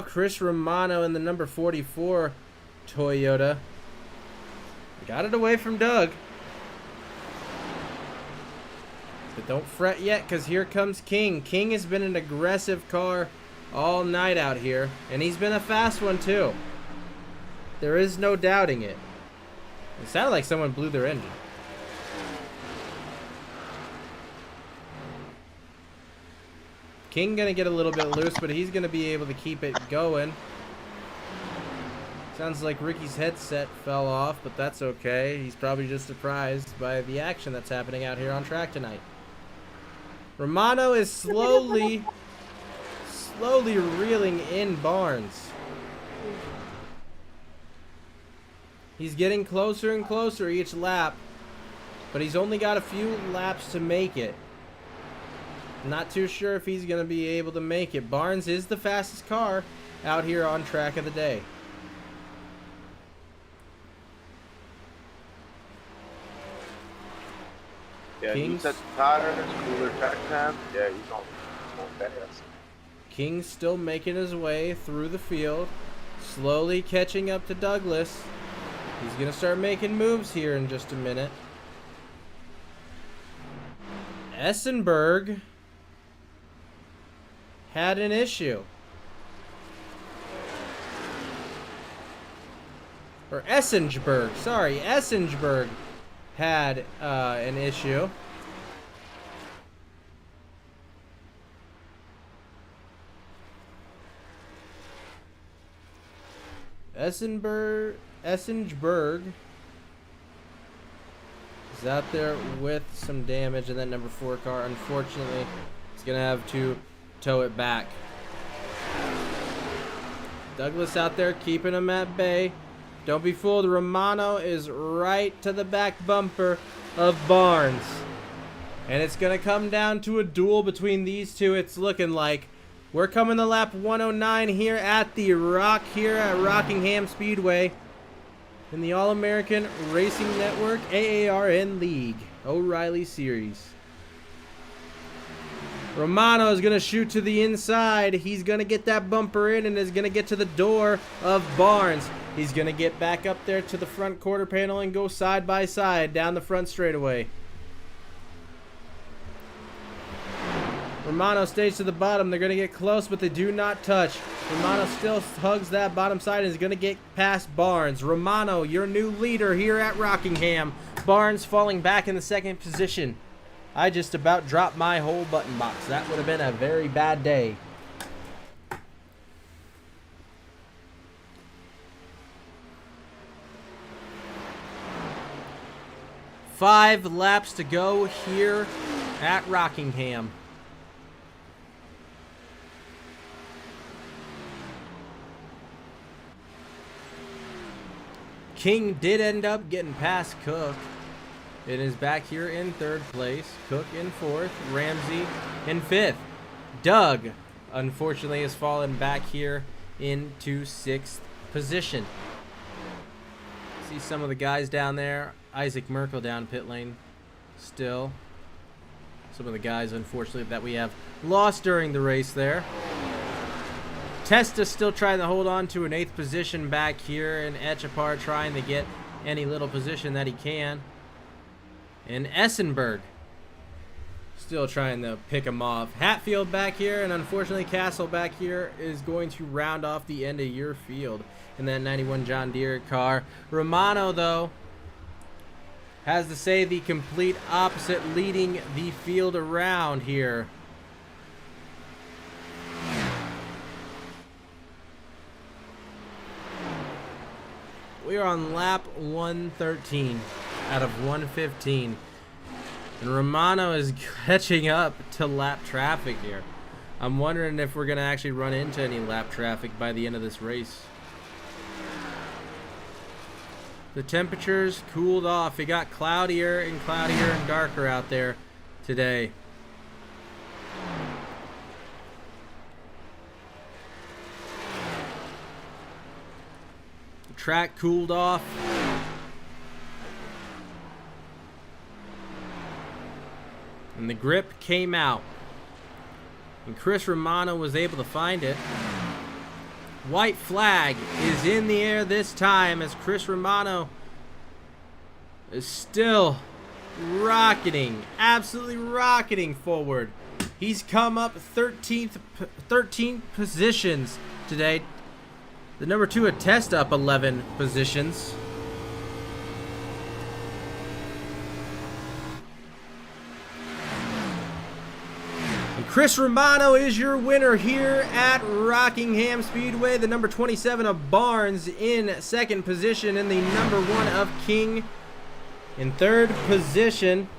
Chris Romano in the number 44 Toyota. Got it away from Doug. But don't fret yet, because here comes King. King has been an aggressive car all night out here, and he's been a fast one too. There is no doubting it. It sounded like someone blew their engine. King gonna get a little bit loose, but he's gonna be able to keep it going. Sounds like Ricky's headset fell off, but that's okay. He's probably just surprised by the action that's happening out here on track tonight. Romano is slowly reeling in Barnes. He's getting closer and closer each lap, but he's only got a few laps to make it. Not too sure if he's going to be able to make it. Barnes is the fastest car out here on track of the day. Yeah, King's, he sets the tires, cooler track time. Yeah, he's on fast. King's still making his way through the field, slowly catching up to Douglas. He's going to start making moves here in just a minute. Essenberg had an issue. Or Essenberg, sorry, Essenberg had an issue. Essenberg is out there with some damage, and that number 4 car, unfortunately, is going to have to tow it back. Douglas out there keeping him at bay. Don't be fooled, Romano is right to the back bumper of Barnes. And it's going to come down to a duel between these two, it's looking like. We're coming to lap 109 here at the Rock here at Rockingham Speedway in the All-American Racing Network AARN League O'Reilly Series. Romano is going to shoot to the inside. He's going to get that bumper in and is going to get to the door of Barnes. He's going to get back up there to the front quarter panel and go side by side down the front straightaway. Romano stays to the bottom. They're going to get close, but they do not touch. Romano still hugs that bottom side and is going to get past Barnes. Romano, your new leader here at Rockingham. Barnes falling back in the second position. I just about dropped my whole button box. That would have been a very bad day. Five laps to go here at Rockingham. King did end up getting past Cook. It is back here in 3rd place. Cook in 4th. Ramsey in 5th. Doug, unfortunately, has fallen back here into 6th position. See some of the guys down there. Isaac Merkel down pit lane still. Some of the guys, unfortunately, that we have lost during the race there. Testa still trying to hold on to an 8th position back here, and Etchapar trying to get any little position that he can. And Essenberg still trying to pick him off. Hatfield back here, and unfortunately Castle back here is going to round off the end of your field in that 91 John Deere car. Romano, though, has to say the complete opposite, leading the field around here. We are on lap 113 out of 115. And Romano is catching up to lap traffic here. I'm wondering if we're going to actually run into any lap traffic by the end of this race. The temperatures cooled off. It got cloudier and darker out there today. Track cooled off. And the grip came out. And Chris Romano was able to find it. White flag is in the air this time as Chris Romano is still rocketing, absolutely rocketing forward. He's come up 13 positions today. The number 2 at Test up 11 positions. And Chris Romano is your winner here at Rockingham Speedway. The number 27 of Barnes in 2nd position, and the number 1 of King in 3rd position.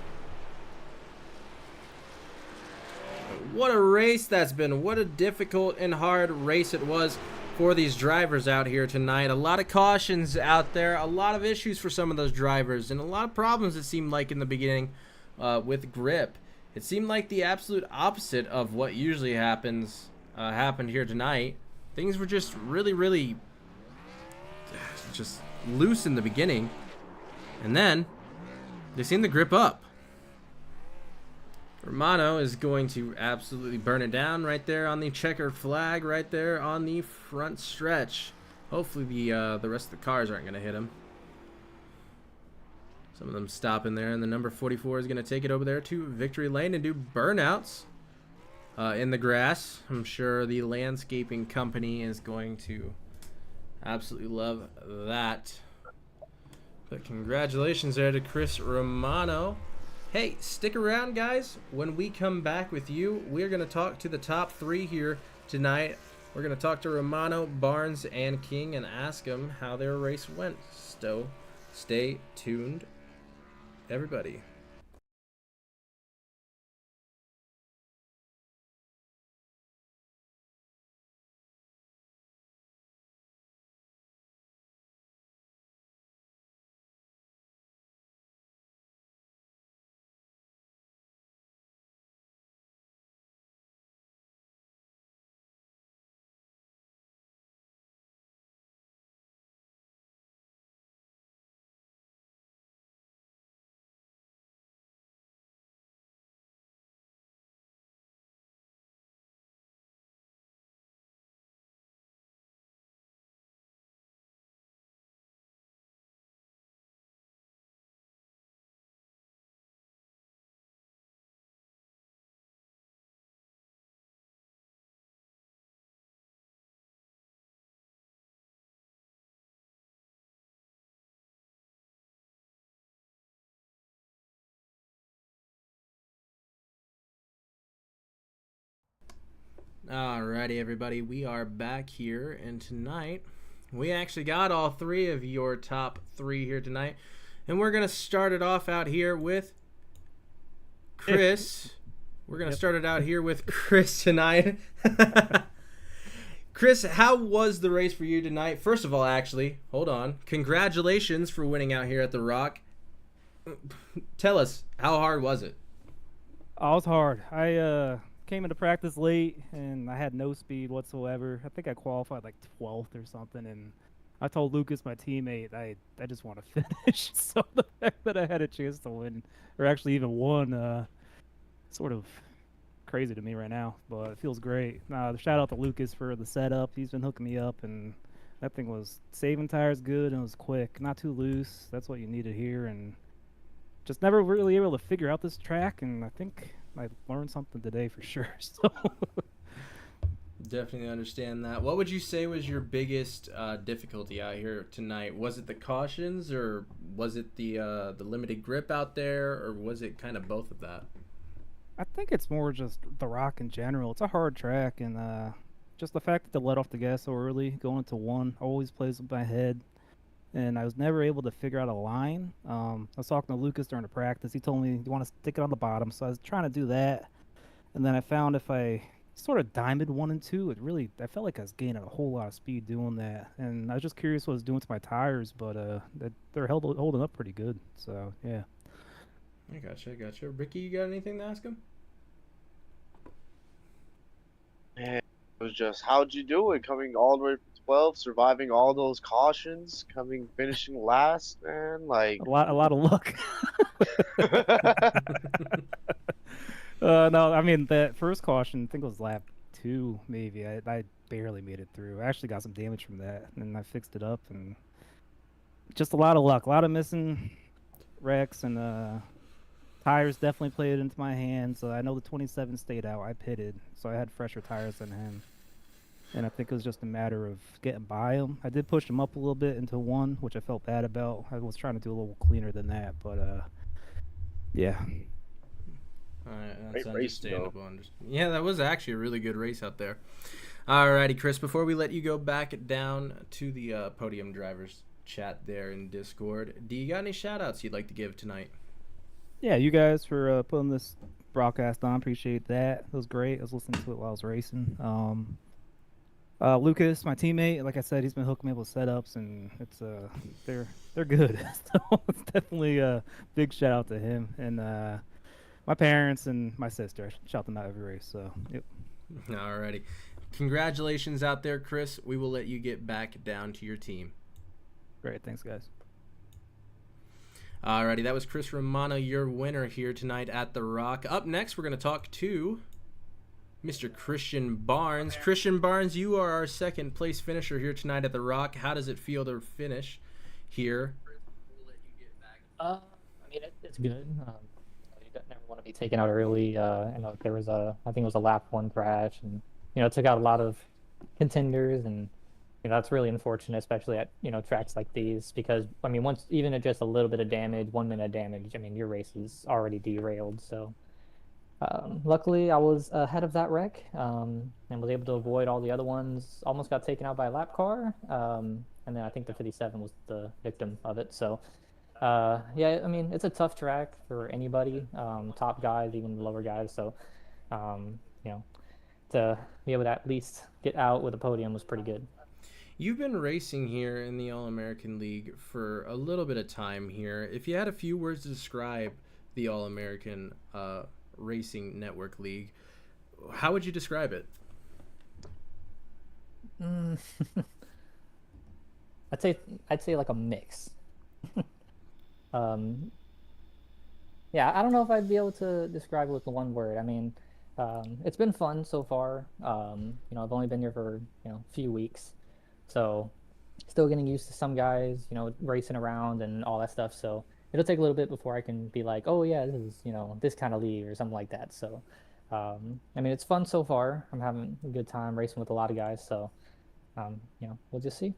What a race that's been. What a difficult and hard race it was for these drivers out here tonight. A lot of cautions out there, a lot of issues for some of those drivers, and a lot of problems it seemed like in the beginning with grip. It seemed like the absolute opposite of what usually happens happened here tonight. Things were just really just loose in the beginning, and then they seemed to grip up. Romano is going to absolutely burn it down right there on the checkered flag, right there on the front stretch. Hopefully the rest of the cars aren't going to hit him. Some of them stopping there, and the number 44 is going to take it over there to Victory Lane and do burnouts in the grass. I'm sure the landscaping company is going to absolutely love that. But congratulations there to Chris Romano. Hey, stick around, guys. When we come back with you, we're going to talk to the top 3 here tonight. We're going to talk to Romano, Barnes, and King and ask them how their race went. So stay tuned, everybody. Alrighty, everybody, we are back here, and tonight we actually got all 3 of your top 3 here tonight, and we're gonna start it off out here with Chris. We're gonna start it out here with Chris tonight. Chris, how was the race for you tonight? First of all, actually, hold on. Congratulations for winning out here at the Rock. Tell us, how hard was it? Oh, it was hard. I came into practice late and I had no speed whatsoever. I think I qualified like 12th or something, and I told Lucas, my teammate, I just want to finish. So the fact that I had a chance to win, or actually even won, sort of crazy to me right now, but it feels great. Shout out to Lucas for the setup. He's been hooking me up, and that thing was saving tires good and it was quick, not too loose. That's what you needed here, and just never really able to figure out this track, and I think I learned something today for sure. So definitely understand that. What would you say was your biggest difficulty out here tonight? Was it the cautions, or was it the limited grip out there, or was it kind of both of that? I think it's more just the Rock in general. It's a hard track, and just the fact that they let off the gas so early, going into 1, always plays with my head. And I was never able to figure out a line. I was talking to Lucas during the practice. He told me, you want to stick it on the bottom. So I was trying to do that. And then I found if I sort of diamond 1 and 2, I felt like I was gaining a whole lot of speed doing that. And I was just curious what it was doing to my tires, but they're holding up pretty good. So, yeah. I gotcha. Ricky, you got anything to ask him? It was just, how'd you do it? Coming all the way from 12, surviving all those cautions, finishing last, man. Like a lot of luck. No, I mean that first caution, I think it was lap 2, maybe. I barely made it through. I actually got some damage from that, and I fixed it up, and just a lot of luck, a lot of missing wrecks, and tires definitely played into my hands. So I know the 27 stayed out. I pitted, so I had fresher tires than him. And I think it was just a matter of getting by him. I did push him up a little bit into 1, which I felt bad about. I was trying to do a little cleaner than that, but yeah. All right, that's understandable. Yeah, that was actually a really good race out there. Alrighty, Chris, before we let you go back down to the podium drivers chat there in Discord, do you got any shout-outs you'd like to give tonight? Yeah, you guys for putting this broadcast on. Appreciate that. It was great. I was listening to it while I was racing. Lucas, my teammate, like I said, he's been hooking me up with setups, and it's they're good. So it's definitely a big shout out to him, and my parents and my sister. I shout them out every race. So yep. Alrighty, congratulations out there, Chris. We will let you get back down to your team. Great, thanks guys. Alrighty, that was Chris Romano, your winner here tonight at the Rock. Up next, we're going to talk to Mr. Christian Barnes. Christian Barnes, you are our second place finisher here tonight at the Rock. How does it feel to finish here? it's good. You don't never want to be taken out early. There was I think it was a lap one crash, and it took out a lot of contenders, and that's really unfortunate, especially at tracks like these, because I mean, once even at just a little bit of damage, 1 minute of damage, I mean, your race is already derailed. So luckily, I was ahead of that wreck, and was able to avoid all the other ones. Almost got taken out by a lap car, and then I think the 57 was the victim of it. So yeah, I mean, it's a tough track for anybody, top guys, even the lower guys. So you know, to be able to at least get out with a podium was pretty good. You've been racing here in the All-American League for a little bit of time here. If you had a few words to describe the All-American Racing Network League, how would you describe it? I'd say like a mix. Yeah, I don't know if I'd be able to describe it with the one word. I mean, it's been fun so far. I've only been here for a few weeks, so still getting used to some guys, racing around and all that stuff. So it'll take a little bit before I can be like, oh yeah, this is this kind of league or something like that. So I mean, it's fun so far. I'm having a good time racing with a lot of guys. So we'll just see.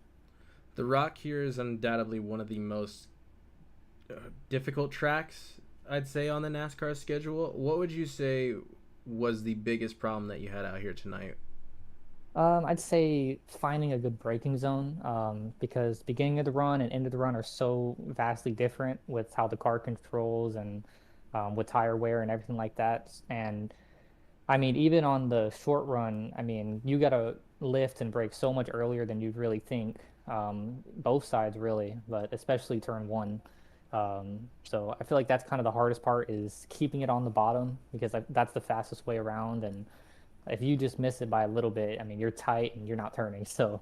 The Rock here is undoubtedly one of the most difficult tracks, I'd say, on the NASCAR schedule. What would you say was the biggest problem that you had out here tonight? I'd say finding a good braking zone, because beginning of the run and end of the run are so vastly different with how the car controls and with tire wear and everything like that. And I mean, even on the short run, I mean, you got to lift and brake so much earlier than you'd really think. Both sides really, but especially turn one. So I feel like that's kind of the hardest part, is keeping it on the bottom, because that's the fastest way around. And if you just miss it by a little bit, I mean, you're tight and you're not turning. So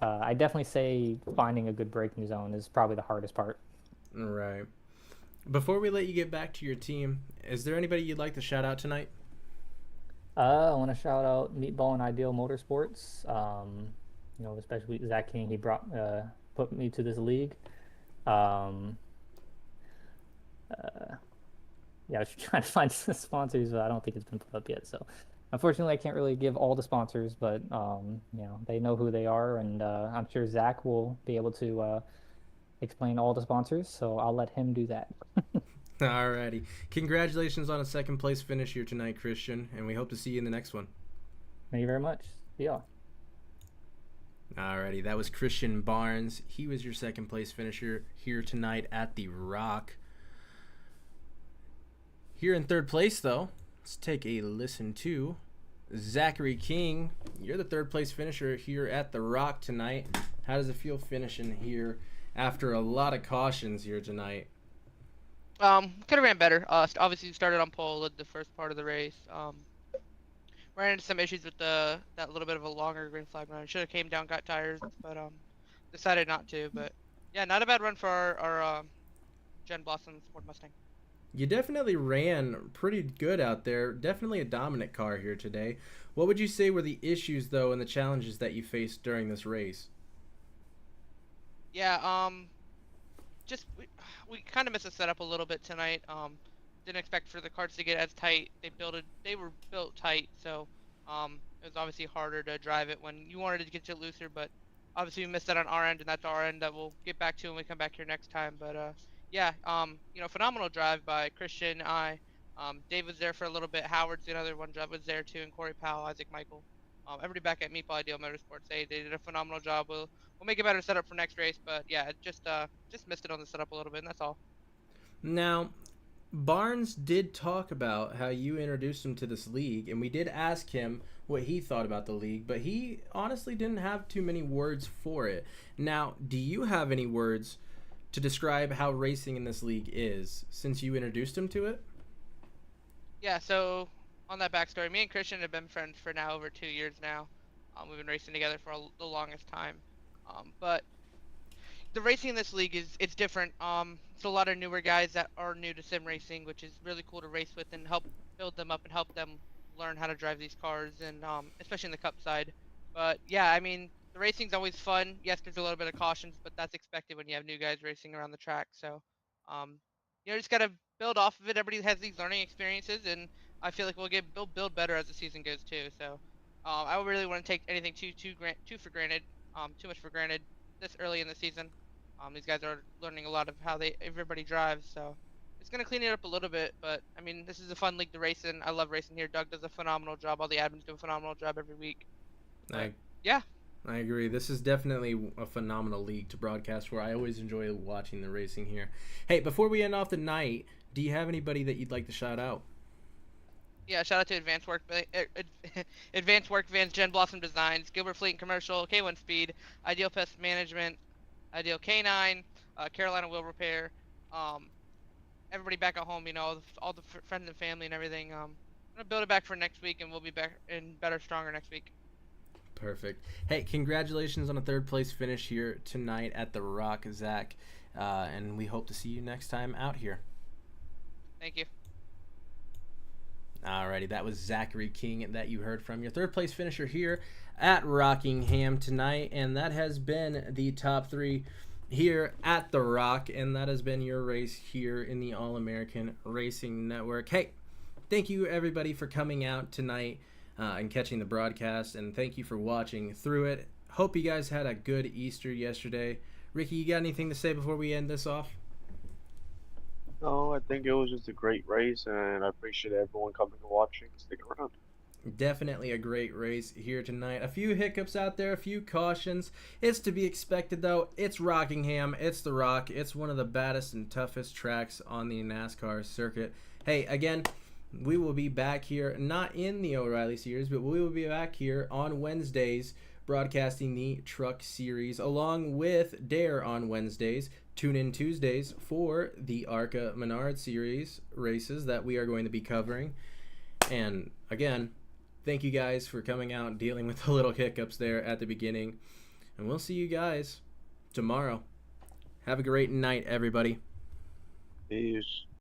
I definitely say finding a good braking zone is probably the hardest part. Right. Before we let you get back to your team, is there anybody you'd like to shout out tonight? I want to shout out Meatball and Ideal Motorsports. Especially Zach King. He put me to this league. Yeah, I was trying to find some sponsors, but I don't think it's been put up yet. So unfortunately, I can't really give all the sponsors, but they know who they are, and I'm sure Zach will be able to explain all the sponsors. So I'll let him do that. Alrighty. Congratulations on a second place finish here tonight, Christian, and we hope to see you in the next one. Thank you very much. See y'all. Alrighty, that was Christian Barnes. He was your second place finisher here tonight at the Rock. Here in third place, though, let's take a listen to Zachary King. You're the third place finisher here at the Rock tonight. How does it feel finishing here after a lot of cautions here tonight? Could have ran better. Obviously started on pole at the first part of the race. Ran into some issues with that little bit of a longer green flag run. Should have came down, got tires, but decided not to. But yeah, not a bad run for our Jen Blossom Ford Mustang. You definitely ran pretty good out there. Definitely a dominant car here today. What would you say were the issues, though, and the challenges that you faced during this race? Yeah, we kind of missed the setup a little bit tonight. Didn't expect for the carts to get as tight. They were built tight, so it was obviously harder to drive it when you wanted to get it looser. But obviously we missed that on our end, and that's our end that we'll get back to when we come back here next time. But yeah, phenomenal drive by Christian. Dave was there for a little bit. Howard's the other one that was there too, and Corey Powell, Isaac Michael. Everybody back at Meatball Ideal Motorsports. They did a phenomenal job. We'll make a better setup for next race, but yeah, just missed it on the setup a little bit, and that's all. Now, Barnes did talk about how you introduced him to this league, and we did ask him what he thought about the league, but he honestly didn't have too many words for it. Now, do you have any words to describe how racing in this league is, since you introduced him to it? Yeah, so on that backstory, me and Christian have been friends for now over 2 years now. We've been racing together for the longest time. But the racing in this league it's different. It's a lot of newer guys that are new to sim racing, which is really cool to race with and help build them up and help them learn how to drive these cars, and especially in the cup side. But yeah, I mean, the racing's always fun. Yes, there's a little bit of cautions, but that's expected when you have new guys racing around the track. So just gotta build off of it. Everybody has these learning experiences, and I feel like we'll build better as the season goes too. So, I don't really want to take anything too for granted, too much for granted this early in the season. These guys are learning a lot of how everybody drives, so it's gonna clean it up a little bit. But I mean, this is a fun league to race in. I love racing here. Doug does a phenomenal job. All the admins do a phenomenal job every week. But, yeah. I agree. This is definitely a phenomenal league to broadcast for. I always enjoy watching the racing here. Hey, before we end off the night, do you have anybody that you'd like to shout out? Yeah, shout out to Advanced Work Vans, Gen Blossom Designs, Gilbert Fleet and Commercial, K1 Speed, Ideal Pest Management, Ideal K9, Carolina Wheel Repair, everybody back at home, all the friends and family and everything. I'm gonna build it back for next week, and we'll be back and better, stronger next week. Perfect. Hey, congratulations on a third place finish here tonight at the Rock, Zach, and we hope to see you next time out here. Thank you. Alrighty, that was Zachary King that you heard from, your third place finisher here at Rockingham tonight, and that has been the top 3 here at the Rock, and that has been your race here in the All-American Racing Network. Hey, thank you everybody for coming out tonight and catching the broadcast, and thank you for watching through it. Hope you guys had a good Easter yesterday. Ricky, you got anything to say before we end this off? No, I think it was just a great race, and I appreciate everyone coming and watching. Stick around. Definitely a great race here tonight. A few hiccups out there, a few cautions. It's to be expected, though. It's Rockingham. It's the Rock. It's one of the baddest and toughest tracks on the NASCAR circuit. Hey, again, we will be back here, not in the O'Reilly Series, but we will be back here on Wednesdays broadcasting the Truck Series along with Dare on Wednesdays. Tune in Tuesdays for the ARCA Menard Series races that we are going to be covering. And again, thank you guys for coming out and dealing with the little hiccups there at the beginning. And we'll see you guys tomorrow. Have a great night, everybody. Peace.